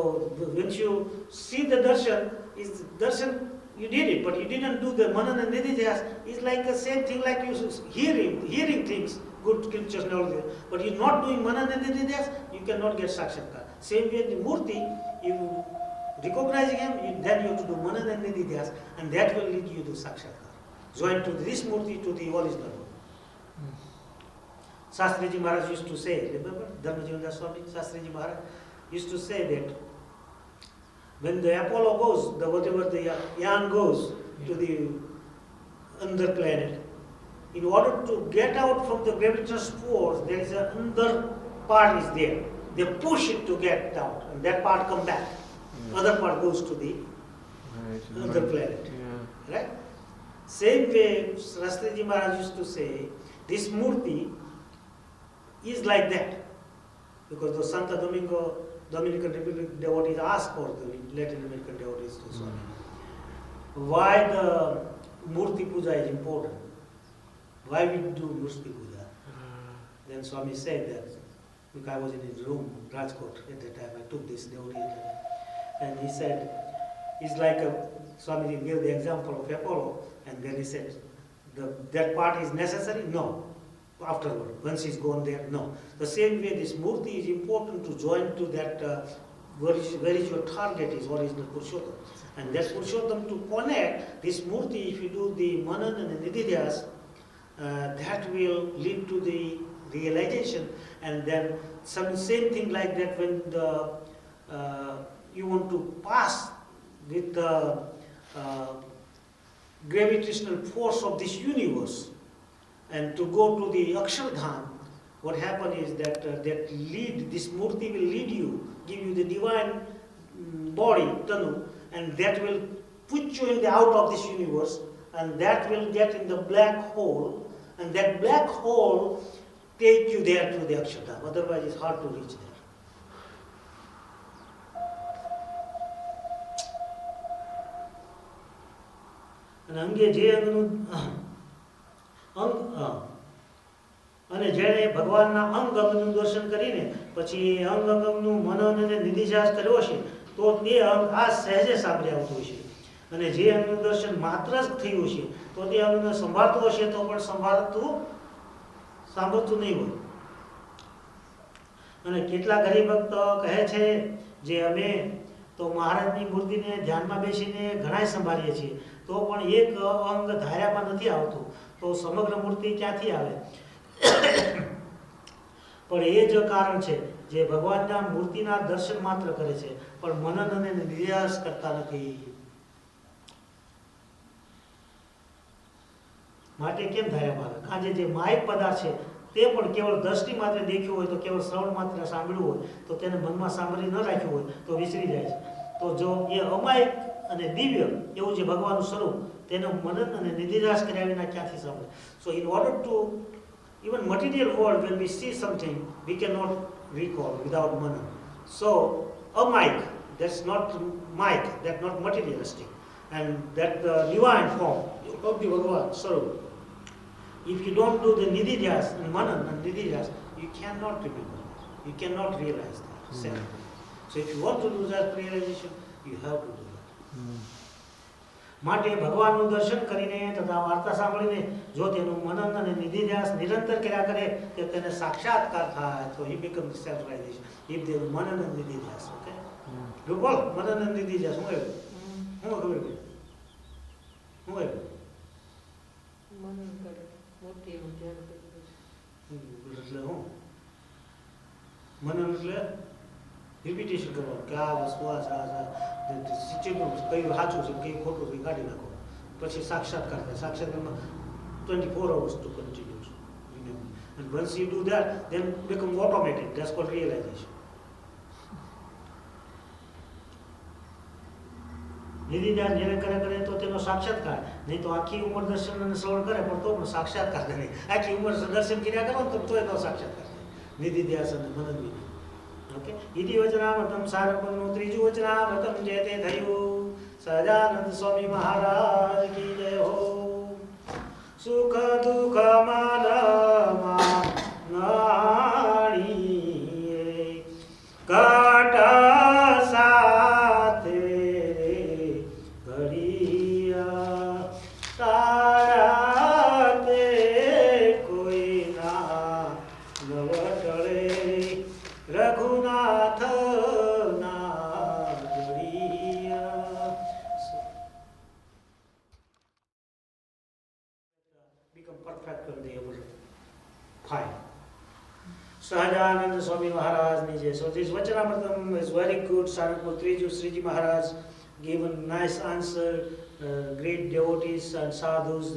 when you see the darshan, is darshan you did it, but you didn't do the manan and nididhyas. It's like the same thing like you hearing things, good scriptures knowledge, but you're not doing manan and nididhyas, you cannot get sakshatkar. Same way the murti, you recognizing him, then you have to do manan and nididhyas, and that will lead you to sakshatkar. Join to this murti, to the original one. Shastriji Maharaj used to say, remember Dharmajivandas Swami, Shastriji Maharaj used to say that when the Apollo goes, whatever the Yan goes to the under planet, in order to get out from the gravitational force, there is another part is there. They push it to get out, and that part come back. Other part goes to the other planet. Right? Same way, Shastriji Maharaj used to say, this murti is like that, because the Santa Dominican Republic devotees asked for the Latin American devotees to Swami, why the Murti Puja is important, why we do Murti Puja. Then Swami said that, because I was in his room, Rajkot, at that time I took this devotee, and he said, It's like Swamiji gave the example of Apollo, and then he said, that part is necessary? No. Afterward, once he's gone there, no. The same way, this murti is important to join to that where is your target is, what is the Purushottam. And that Purushottam to connect this murti, if you do the manan and the nididhyas, that will lead to the realization. And then some same thing like that when you want to pass with the gravitational force of this universe and to go to the Akshardham, what happens is that that lead, this murti will lead you, give you the divine body, tanu, and that will put you in the out of this universe, and that will get in the black hole, and that black hole take you there to the Akshardham. Otherwise, it's hard to reach there. અને અંગે જે અંગનું અને જેણે ભગવાનના અંગ અંગનું દર્શન કરીને પછી અંગ અંગનું મનન અને નિધિધ્યાસ કર્યો છે તો તે અંગ આ સહેજે સાંભળી આવતું હશે અને જે અંગનું દર્શન માત્ર જ થયું છે તો તે અંગને સંભાળતું હશે તો પણ સાંભળતું નહીં હોય. અને કેટલા ગરીબ ભક્ત કહે છે જે અમે તો મહારાજની મૂર્તિને ધ્યાનમાં બેસીને ઘણાય સંભાળીએ છીએ તો પણ એક અંગ ધાર્યામાં નથી આવતું તો સમગ્ર મૂર્તિ ક્યાંથી આવે? પણ એ જ કારણ છે જે ભગવાનના મૂર્તિના દર્શન માત્ર કરે છે પણ મનન અને નિધ્યાસ કરતા નથી. માટે કેમ ધાર્યામાં આવે? કારણ જે માયક પદાર્થ છે તે પણ કેવળ દ્રષ્ટિ માત્ર દેખ્યું હોય તો કેવળ શ્રવણ માત્ર સાંભળ્યું હોય તો તેને મનમાં સાંભળી ન રાખ્યું હોય તો વિસરી જાય છે. તો જો એ અમાયક અને દિવ્ય એવું જે ભગવાનનું સ્વરૂપ તેનું મનન અને નિધિધ્યાસ કર્યા વિના ક્યાંથી સાંભળે? સો in order to even material world, when we see something, we cannot recall without manan. So a mic, that's not mic, that's not materialistic, and that the divine form of the Bhagavan Sarup. If you don't do the nididhyas and manan and nididhyas, you cannot remember, you cannot realize that. So if you want to do that realization, you have to do that. માટે ભગવાનનું દર્શન કરીને તથા વાર્તા સાંભળીને જો તેનું મનન અને નિધિધ્યાસ નિરંતર કર્યા કરે તો તેને સાક્ષાત્કાર થાય. તો he becomes self-realization if there is મનન and નિધિધ્યાસ. ઓકે બોલ મનન અને નિધિધ્યાસ શું આવ્યું? શું ખબર પડી? શું આવ્યું? મનન કરે મોતીનું ધ્યાન કરી એટલે શું મનન? એટલે રિપીટેશન કરવાનું કે આ વસ્તુ આ કયું સાચું છે કયું ખોટું છે કાઢી નાખો પછી સાક્ષાત્કાર થાય. સાક્ષાત્કારમાં 24 hours to continue. And once you do that, then become automatic. That's called realization. નિધિધ્યાસ જેને કરે તો તેનો સાક્ષાત્કાર નહીં તો આખી ઉંમર દર્શન અને શ્રવણ કરે પણ તો પણ સાક્ષાત્કાર નહીં. આખી ઉંમર દર્શન કર્યા કરો ને તો એનો સાક્ષાત્કાર થાય નિધિધ્યાસ અને મનન વિના. ઓકે ઇતિ વચનામૃતમ સારપણનું ત્રીજું વચનામૃતમ જે તે થયું. સહજાનંદ સ્વામી મહારાજ કી જય હો. સુખ દુઃખ માનમાં નાણીએ કાટ સાથે ઘડિયા તારા તે કોઈના નવટળે રઘુનાથ ના ઘડિયા. Become perfect on the other five. Sahajananda Swami Maharaj Nije. So this Vachanamritam is very good. Saranpur Triju Sriji Maharaj gave a nice answer. Great devotees and sadhus,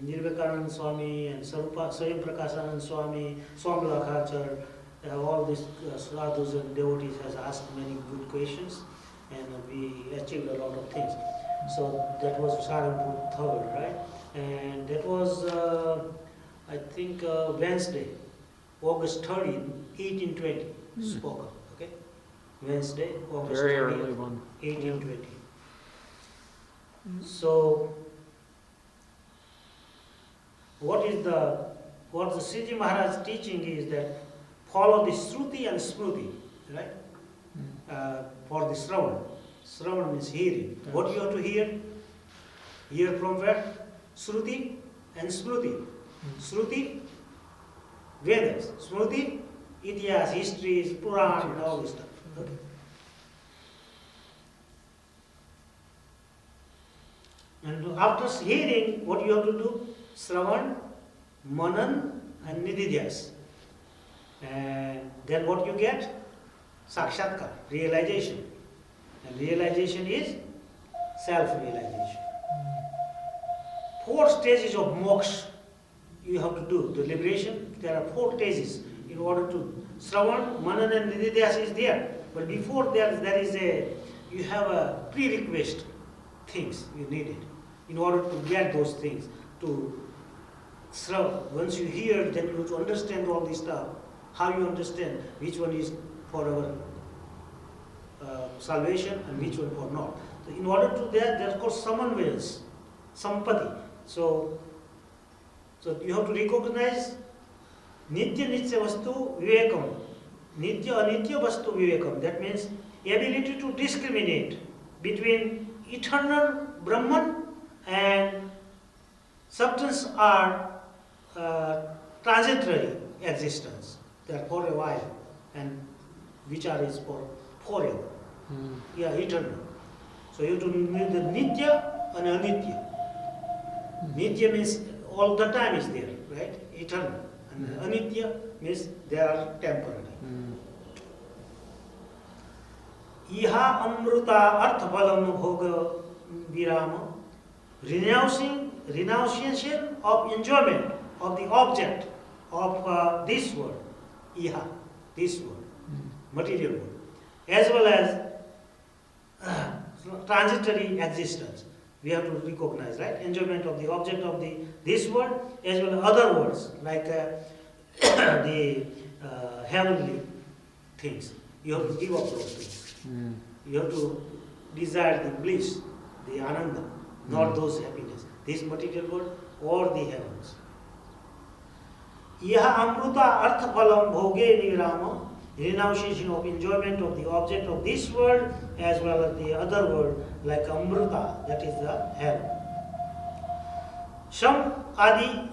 Nirvikananda Swami and Swayam Prakashanand Swami, Swami Lakhachar, all these sadhus and devotees has asked many good questions and we achieved a lot of things. So that was Saranpur 3rd, right? And that was I think Wednesday, August 30, 1820 spoken. Okay, Wednesday, August Very 30th, early one. 1820. So what the Sriji Maharaj teaching is that follow the Shruti and Smruti, right? for the Shravan. Shravan means hearing. What you have to hear? Hear from where? Shruti and Smruti. Shruti, Vedas. Smruti, Itihas, histories, Puran, and all this stuff. Okay. And after hearing, what you have to do? Shravan, Manan, and Nididhyas. And then what you get? Sakshatkar, realization. And realization is self-realization. 4 stages of moksha you have to do. The liberation, there are 4 stages in order to. Shravan, Manan, and Nididhyas is there. But before there is you have a prerequisite things you needed in order to get those things. Once you hear, then you have to understand all this stuff. How you understand which one is for our salvation and which one for not. So in order to that, there are called samanvayas, sampati. So you have to recognize nitya nitya vastu vivekam, nitya anitya vastu vivekam. That means ability to discriminate between eternal Brahman and substance or transitory existence. They are for a while, and vichara is for forever. Yeah, eternal. So you have to know the nitya and anitya. Nitya means all the time is there, right? Eternal. And anitya means they are temporary. Iha amruta arthabalam bhoga virama, renunciation of enjoyment of the object of this world, iha, this world, material world, as well as transitory existence. We have to recognize, right? Enjoyment of the object of this world, as well as other worlds, like the heavenly things. You have to give up those things. You have to desire the bliss, the ananda, not those happiness. This material world or the heavens. Yaha amruta artha phalam bhoge nirama, renunciation of enjoyment of the object of this world as well as the other world, like amruta, that is the heaven. Sham adi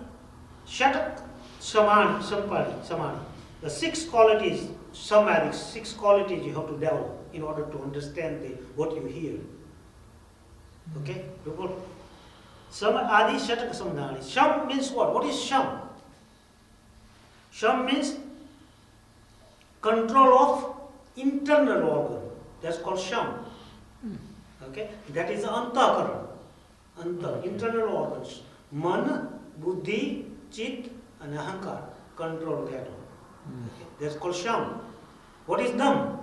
shatak samani. The 6 qualities, samadhi, 6 qualities you have to develop in order to understand what you hear. Okay? Sam adi shatak samdhani. Sham means what? What is sham? Sham means control of internal organ. That's called sham. Okay? That is antakaran. Internal organs. Man, buddhi, chit, and ahankar. Control that one. Okay? That's called sham. What is dam?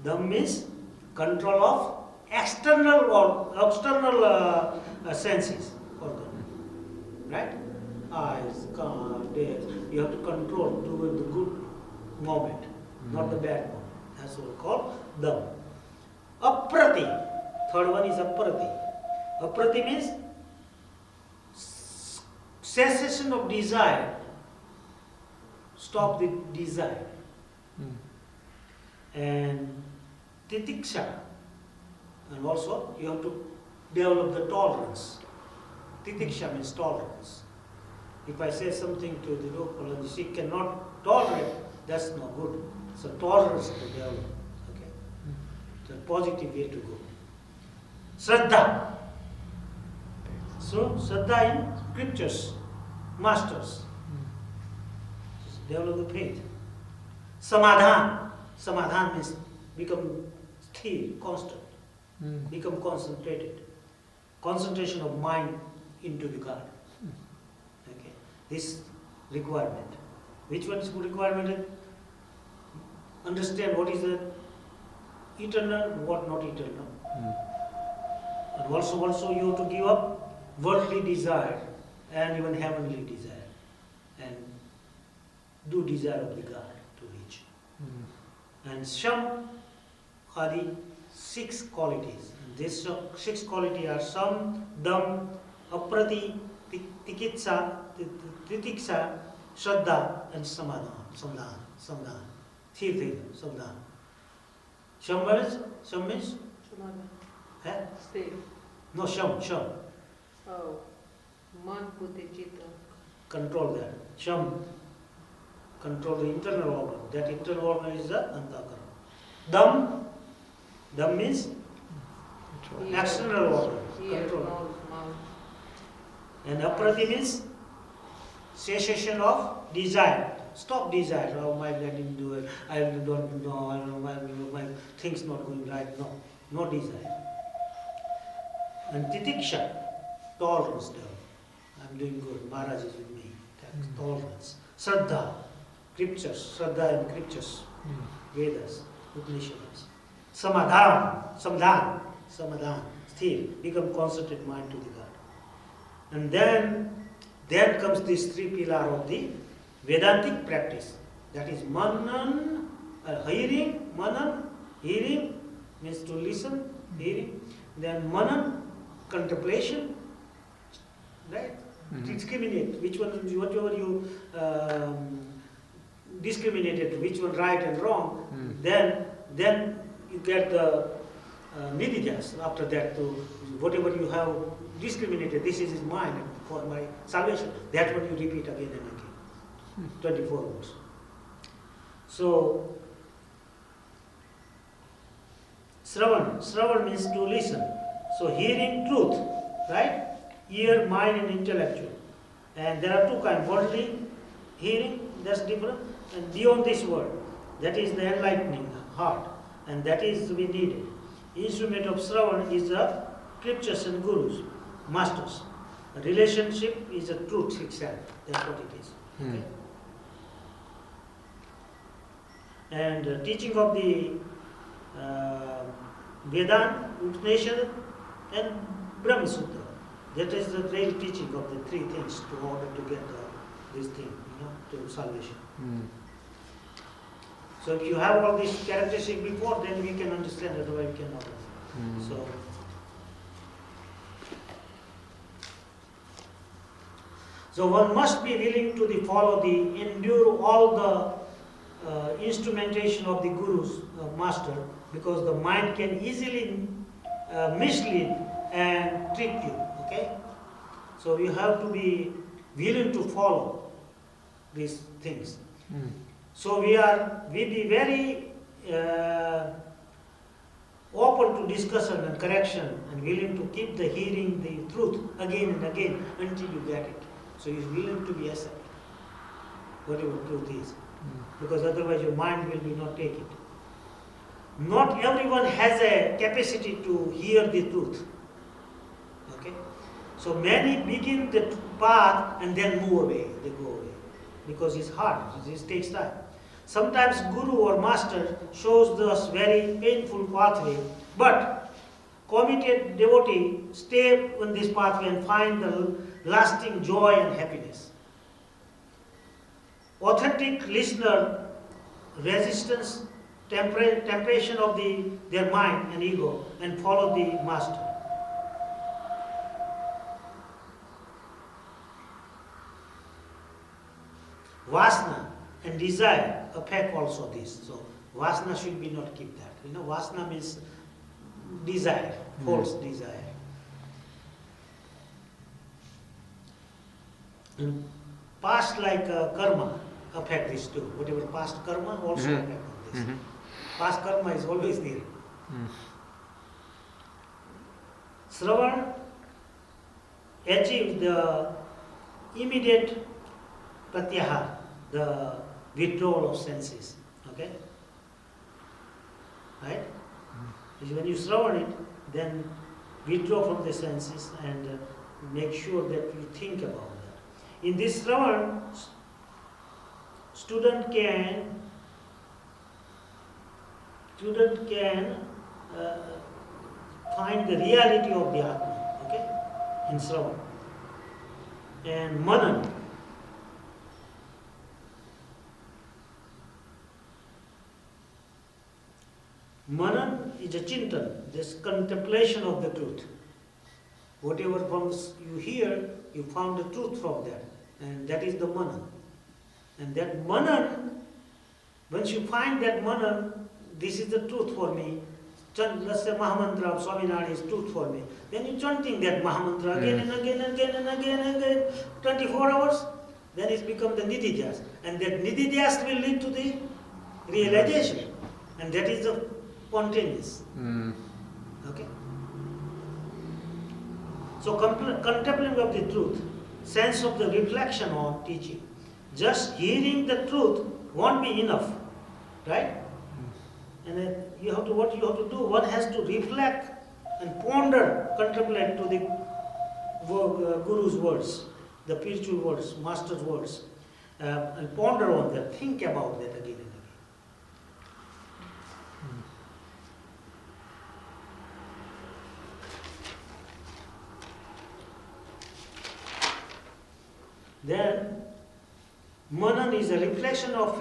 Dam means control of external senses organ. Right? Eyes, ears. You have to control toward the good moment, not the bad moment. That's what we call dam. Aprati. Third one is aprati. Aprati means cessation of desire. Stop the desire. And titiksha. And also you have to develop the tolerance. Titiksha means tolerance. If I say something to the local and she cannot tolerate, that's not good. So tolerance to develop. Okay? The positive way to go. Shraddha. So Shraddha in scriptures, masters. Develop the faith. Samadhan. Samadhan means become sthir, constant. Become concentrated. Concentration of mind into the God. Okay. This requirement. Which one is good requirement? Understand what is the eternal and what not eternal. And also you have to give up worldly desire and even heavenly desire. And do desire of the God to reach. And Sham are the 6 qualities. And these 6 qualities are Sam, Dam, Aprati, Tikitsa, Titiksha, Shraddha, and Samadhan. स्थिर થઈ જાવ સાવધાન શમ means હે Stay. no sham Oh. Man, buddhi, chitta. control that sham control the internal organ. That internal organ is the antahkarana. Dam means external organ. Ear, Control. nose, mouth. And aprati means cessation of desire. Stop desire. Oh, my God didn't do it. I don't know. My things not going right. No desire. And titiksha, tolerance. I'm doing good. Maharaj is with me. That's tolerance. Shraddha, scriptures. Shraddha and scriptures. Vedas, Upanishads. Samadhan, sthir. Become concentrated mind to the God. And then comes this three pillar of the Vedantic practice. That is manan, hearing means to listen, hearing. Then manan, contemplation, right? Discriminate which one, whatever you discriminated, which one right and wrong. Then you get the nidijas after that. To whatever you have discriminated, this is mine for my salvation. That one you repeat again and again. 24 hours. So, Shravan means to listen. So, hearing truth, right? Ear, mind, and intellectual. And there are two kinds. Worldly hearing, that's different. And beyond this world, that is the enlightening heart. And that is we needed. Instrument of Shravan is the scriptures and gurus, masters. A relationship is a truth itself. That's what it is. Okay? And teaching of the Vedanta, Upanishad and Brahma Sutra. That is the real teaching of the three things to order to get this thing, to salvation. So if you have all these characteristics before, then we can understand, otherwise we cannot. So one must be willing to endure all the instrumentation of the Guru's master, because the mind can easily mislead and trick you. Okay? So you have to be willing to follow these things. So we be very open to discussion and correction and willing to keep the hearing the truth again and again until you get it. So you're willing to be accept whatever truth is. Because otherwise your mind will be not take it. Not everyone has a capacity to hear the truth. Okay? So many begin the path and then move away. They go away. Because it's hard. It takes time. Sometimes Guru or Master shows us very painful pathway, but committed devotee stay on this pathway and find the lasting joy and happiness. Authentic listener resistance, temptation of their mind and ego, and follow the Master. Vasana and desire affect also this. So vasana should be not keep that. Vasana means desire, false desire. And past karma affect this too. Whatever past karma also affect this. Past karma is always there. Shravan achieved the immediate pratyahar, the withdrawal of senses. Okay? Right? When you Shravan it, then withdraw from the senses and make sure that you think about that. In this Shravan, student can find the reality of the Atma, okay, in Shravan. And Manan, is a chintan, this contemplation of the truth. Whatever comes you hear, you found the truth from that, and that is the Manan. And that Manan Once you find that Manan, this is the truth for me, let's say Mahamantra of Swaminarayan is truth for me, then you chanting that Mahamantra again and again and again and again and again, 24 hours, then it's become the Nididhyas. And that Nididhyas will lead to the realization. And that is the spontaneous. Okay? So contemplating of the truth, sense of the reflection on teaching. Just hearing the truth won't be enough. Right? And then what you have to do, one has to reflect and ponder, contemplate to the Guru's words, the spiritual words, Master's words, and ponder on that, think about that again and again. Then, Manan is a reflection of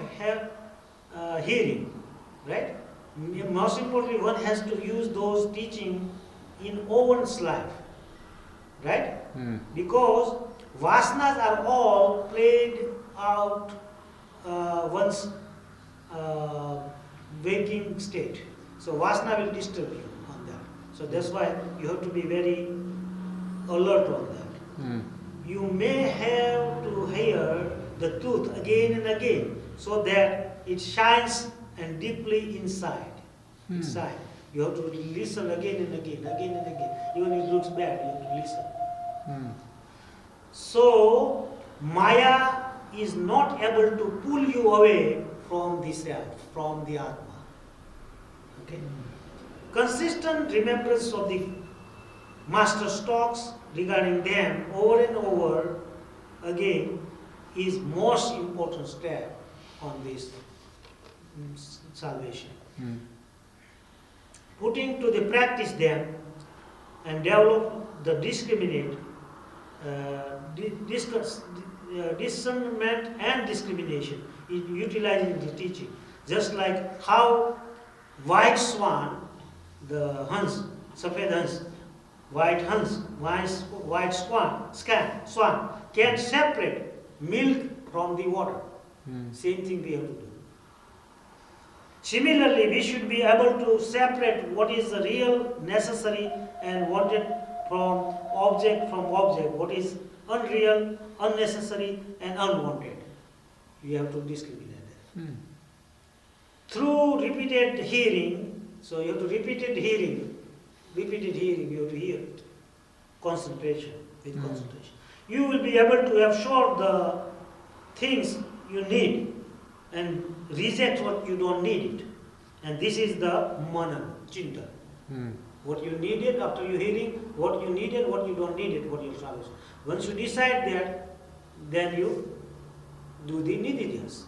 hearing, right? Most importantly, one has to use those teaching in one's life, right? Because vasanas are all played out one's waking state. So vasana will disturb you on that. So that's why you have to be very alert on that. You may have to hear the truth again and again so that it shines and deeply inside. Inside. You have to listen again and again, again and again. Even if it looks bad, you have to listen. So, Maya is not able to pull you away from the self, from the Atma. Okay? Consistent remembrance of the Master's talks regarding them over and over again is most important step on this salvation. Putting to the practice them and develop the discriminate, discernment and discrimination in utilizing the teaching. Just like how white swan, the Hans, Safed Hans, white swan can separate milk from the water. Same thing we have to do. Similarly, we should be able to separate what is the real, necessary and wanted from object, what is unreal, unnecessary and unwanted. You have to discriminate that. Through repeated hearing, so you have to repeated hearing, you have to hear. Concentration, with concentration. You will be able to absorb the things you need and reject what you don't need it. And this is the Manan, Chinta. What you needed after you hearing, what you needed, what you don't need it, what your salvation. Once you decide that, then you do the Nididhyas.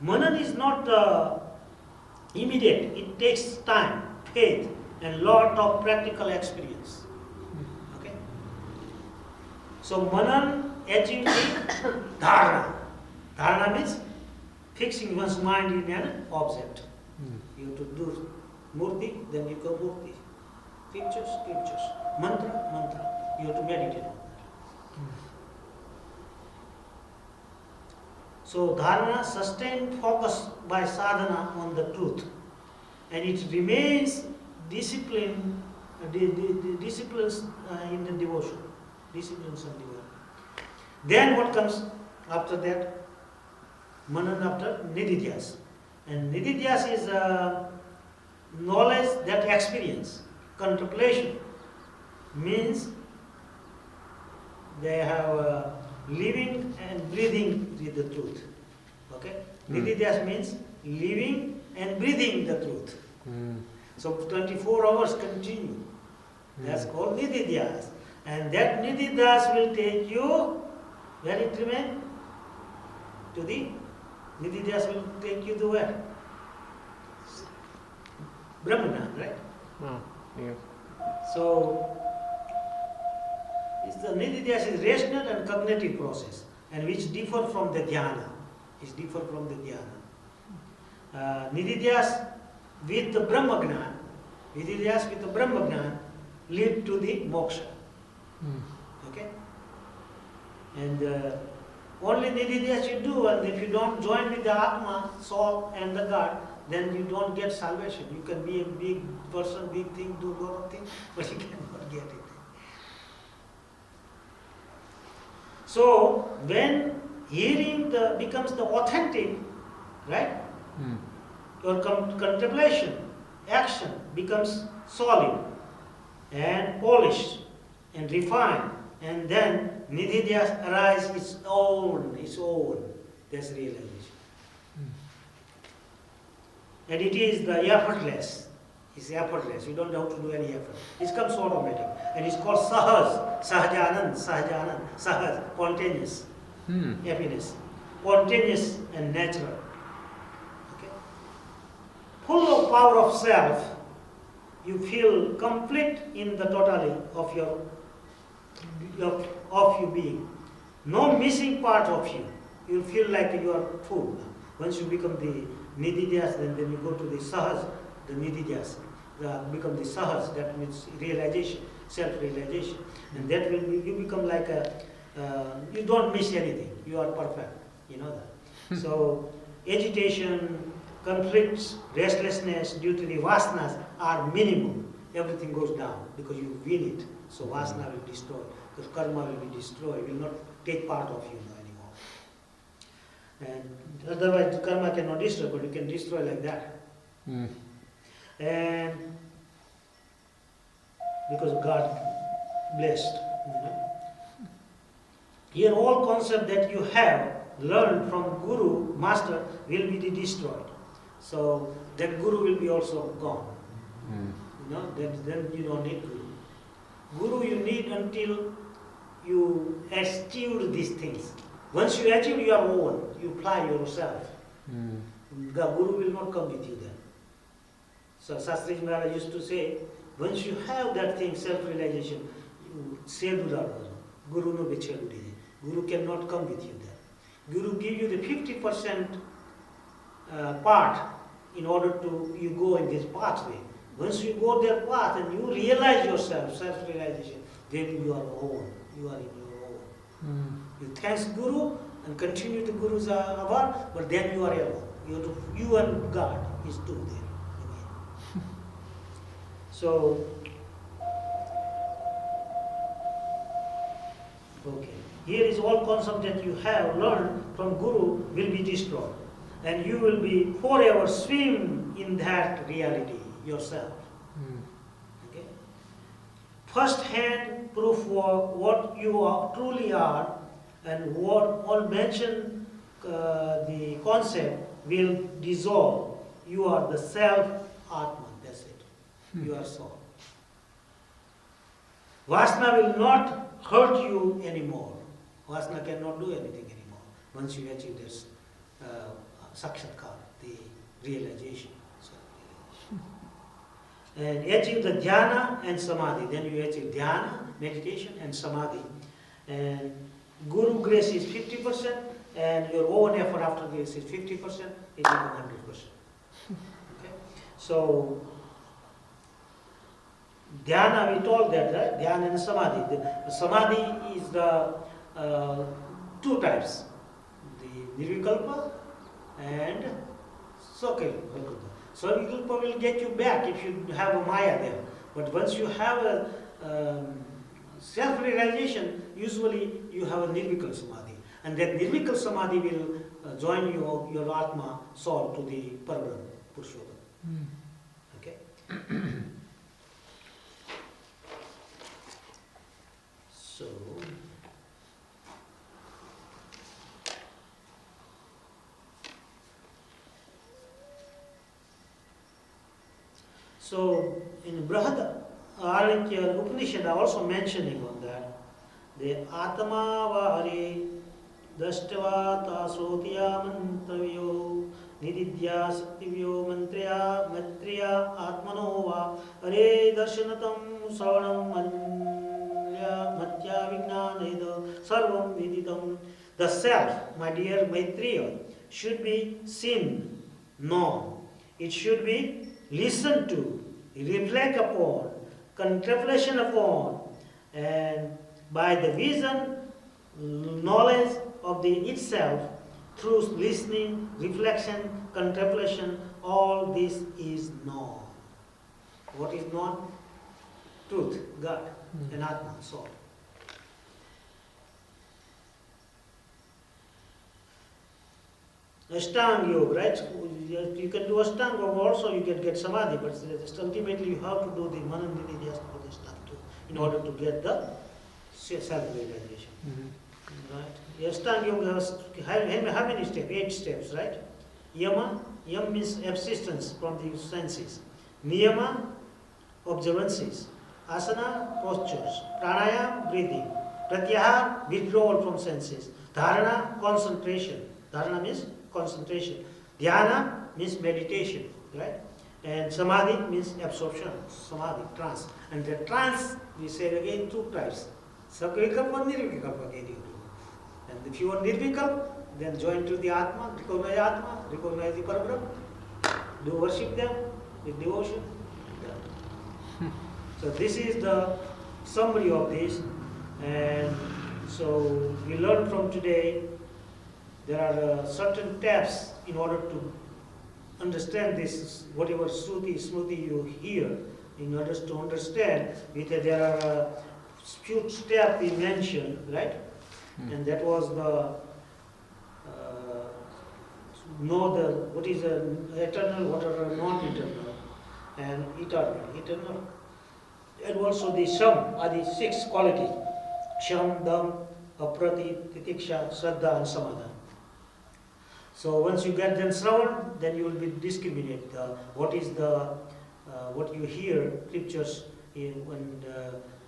Manan is not immediate. It takes time, faith, and lot of practical experience. Okay? So Manan achieving the Dharana. Dharana means fixing one's mind in an object. You have to do murti, then you go murti. Scriptures, scriptures. Mantra, mantra. You have to meditate on that. So dharana, sustained focus by sadhana on the truth. And it remains discipline, disciplines in the devotion. Disciplines of devotion. Then what comes after that? Manan after Nididhyas. And Nididhyas is knowledge that experience. Contemplation means they have living and breathing with the truth. Okay? Nididhyas means living and breathing the truth. So 24 hours continue. That's called Nididhyas. And that Nididhyas will take you, where it remains? To the Nididhyas will take you to where? Brahmana, right? Yeah. So, the Nididhyas is rational and cognitive process, and which differ from the dhyana. Is differ from the dhyana. Nididhyas with the Brahmagnan, Nididhyas with the Brahmagnan lead to the moksha. Okay? And Only Nididhyas you do, and if you don't join with the Atma, soul and the God, then you don't get salvation. You can be a big person, big thing, do a lot of things, but you cannot get it. So when hearing becomes the authentic, right? Your contemplation, action becomes solid and polished and refined, and then Nididhyas arise its own. That's realization. And it is the effortless. It's effortless. You don't have to do any effort. It comes automatic. And it's called Sahaj, Sahajanand, Sahaj, spontaneous happiness. Spontaneous and natural. Okay? Full of power of self, you feel complete in the totality of your being. No missing part of you. You feel like you are full. Once you become the Nididhyas, then you go to the Sahaj, the Nididhyas. Become the Sahaj, that means realization, self-realization. And that will be, you become like you don't miss anything. You are perfect. You know that. So agitation, conflicts, restlessness due to the vasanas are minimum. Everything goes down because you win it. So vasana will destroy, because karma will be destroyed, will not take part of you anymore. And otherwise karma cannot destroy, but you can destroy like that. And because God blessed. Here all concept that you have learned from Guru, Master, will be destroyed. So that Guru will be also gone. Then you don't need Guru. Guru you need until you achieve these things. Once you achieve your own, you apply yourself. The Guru will not come with you then. So Shastriji Maharaj used to say, once you have that thing, self-realization, you say to the Guru no bechelu. Guru cannot come with you then. Guru give you the 50% part in order to you go in this pathway. Once you go their path and you realize yourself, self-realization, then you are own. You are in your own. You thank Guru and continue the Guru's avar, but then you are alone. You and God is two there. So, okay. Here is all concept that you have learned from Guru will be destroyed. And you will be forever swim in that reality yourself. Okay? First hand proof of what you truly are, and what all mention the concept will dissolve. You are the self-Atman, that's it. You are soul. Vasana will not hurt you anymore. Vasana cannot do anything anymore once you achieve this sakshatkar, the realization. And achieve the dhyana and samadhi. Then you achieve dhyana, meditation, and samadhi. And Guru grace is 50%, and your own effort after grace is 50%, it becomes 100%. Okay? So, dhyana, we told that, right? Dhyana and samadhi. The samadhi is the two types, the nirvikalpa and savikalpa. Savikalpa will get you back if you have a maya there. But once you have a self-realization, usually you have a nirvikal samadhi. And that nirvikal samadhi will join your Atma, soul, to the Parabrahma, Purushottam. Okay? So in Brihad Aranyaka Upanishad also mentioning on that, the Atma Vari Dashtava Tasotya Mantavyo Nididya Saktivyo Mantriya Matriya Atmanova Are Darshanatam Savanam Manya Matya Vignaneda Sarvam Viditam. The self, my dear Maitriya, should be seen, known. It should be listened to, reflect upon, contemplation upon, and by the vision, knowledge of the itself through listening, reflection, contemplation, all this is known. What is known? Truth, God, and Atma, soul. Ashtanga yoga, right? You can do Ashtanga yoga also, you can get samadhi, but ultimately you have to do the manandini for this stuff too, in order to get the self-realization. Right? Ashtanga yoga has how many steps? 8 steps, right? Yama, yam means absistence from the senses. Niyama, observances. Asana, postures. Pranayama, breathing. Pratyahara, withdrawal from senses. Dharana, concentration. Dharana means concentration. Dhyana means meditation, right? And samadhi means absorption. Samadhi, trance. And the trance, we say again 2 types. Sakvikalpa and Nirvikalpa. And if you are Nirvikalpa, then join to the Atma, recognize the Parabrahma, do worship them with devotion. So this is the summary of this, and so we learn from today there are certain steps in order to understand this, whatever Smruti you hear, in order to understand, there are few steps we mentioned, right? And that was the what is eternal, what are non-eternal, and eternal. And also the Sham are the 6 qualities. Sham, Dam, Aprati, Titiksha, Shraddha, and Samadhan. So once you get them Shravan, then you will be discriminate what is the what you hear scriptures in, and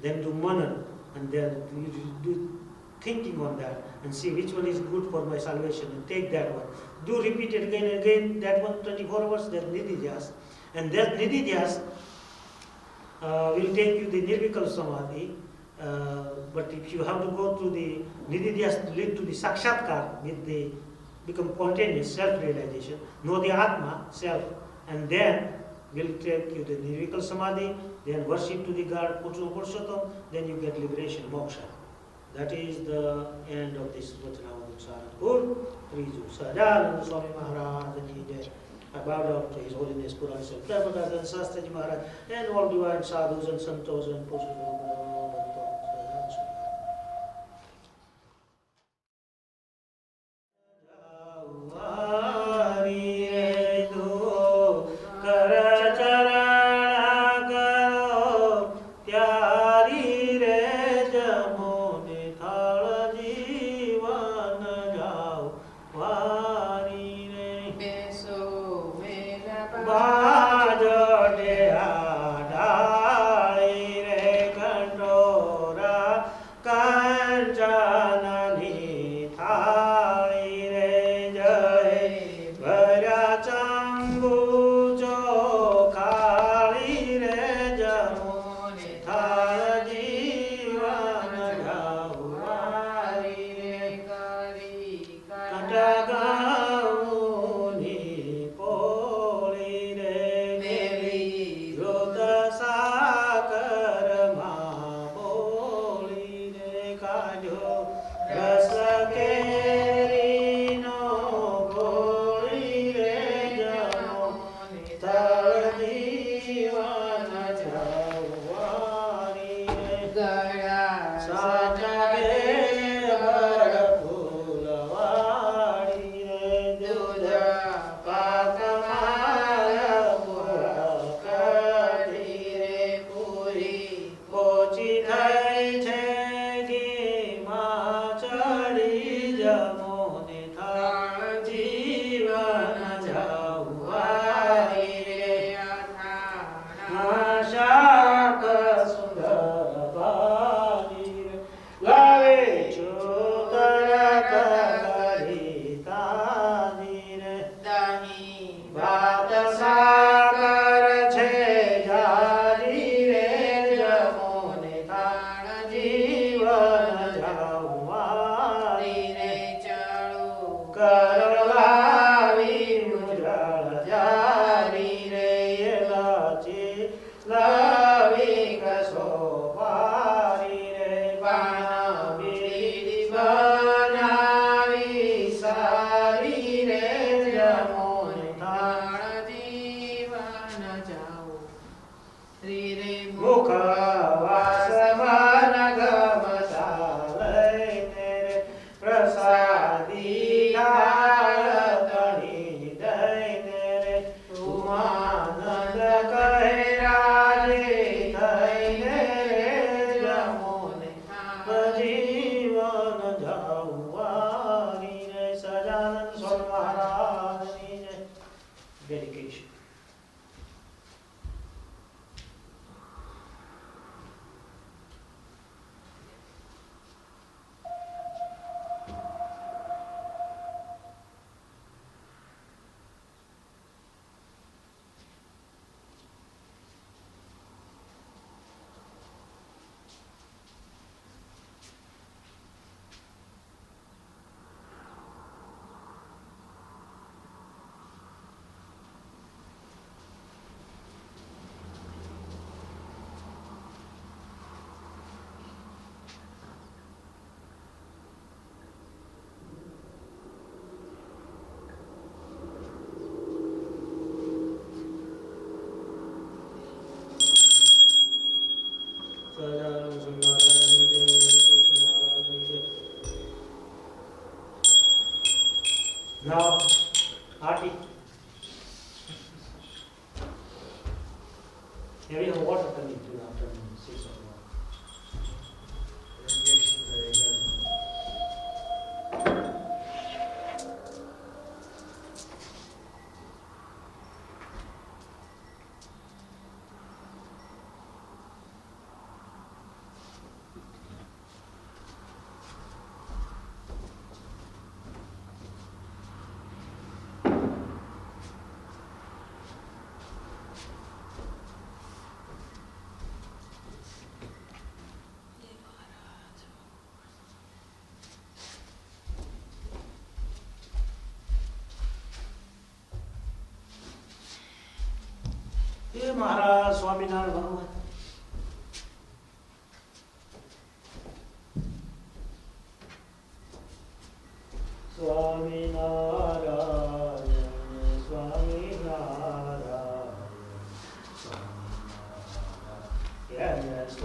then do Manan, and then you do thinking on that and see which one is good for my salvation and take that one. Do repeat it again and again, that one 24 hours, that Nididhyas. And that Nididhyas will take you the Nirvikal Samadhi, but if you have to go through the Nididhyas to lead to the Sakshatkar with the become spontaneous self-realization, know the Atma, self, and then will take you the Nirvikal Samadhi, then worship to the God, Purushottam, then you get liberation, moksha. That is the end of this Vachanavadam Saranpur. Riju Sadananda Swami Maharaj, I bow down to His Holiness Purana Prabhupada and Sastaji Maharaj and all divine sadhus and santos and Purushottam. dedication. Now, Artie, have you water coming to after 6 o'clock? ये महाराज स्वामीनारायण भगवान स्वामीनारायण स्वामीनारायण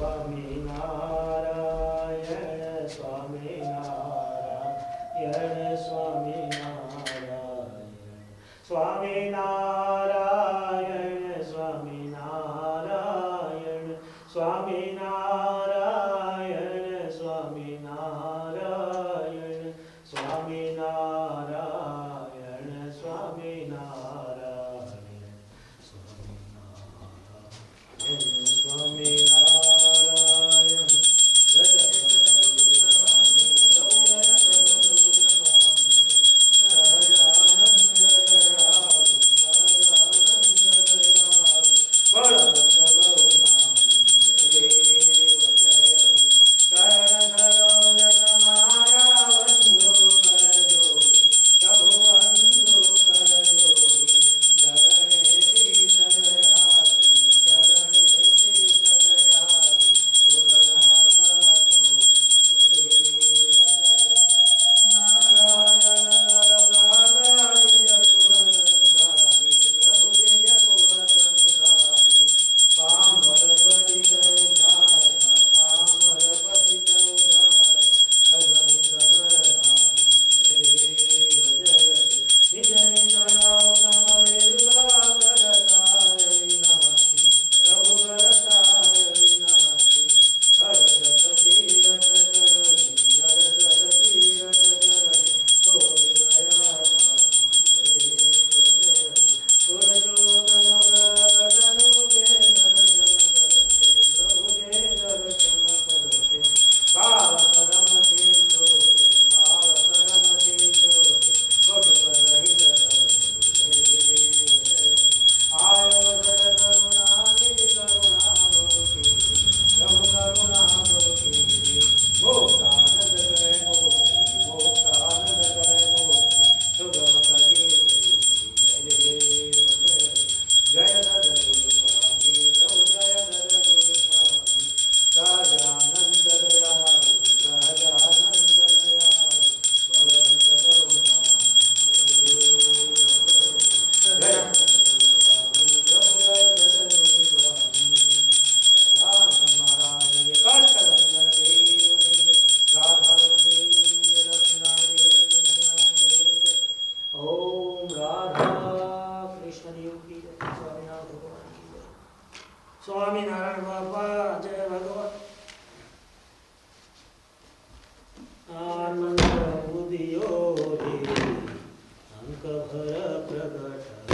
स्वामीनारायण स्वामीनारायण स्वामीनारायण स्वामीनारायण स्वामीनारायण स्वामीनारायण स्वामीनारायण स्वामीनारायण स्वामीनारायण स्वामीनारायण जय स्वामीनारायण बाबा जय भगवान आनंद बुधियो रे अंक भर प्रगट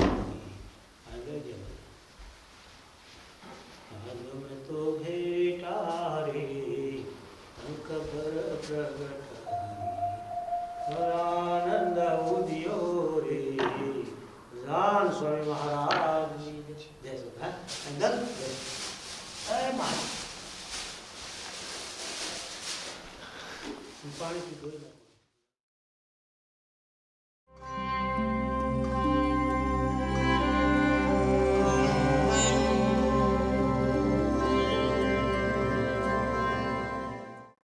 Swami Maharaj. Yes, huh? And then, yes. My. पानी की कोई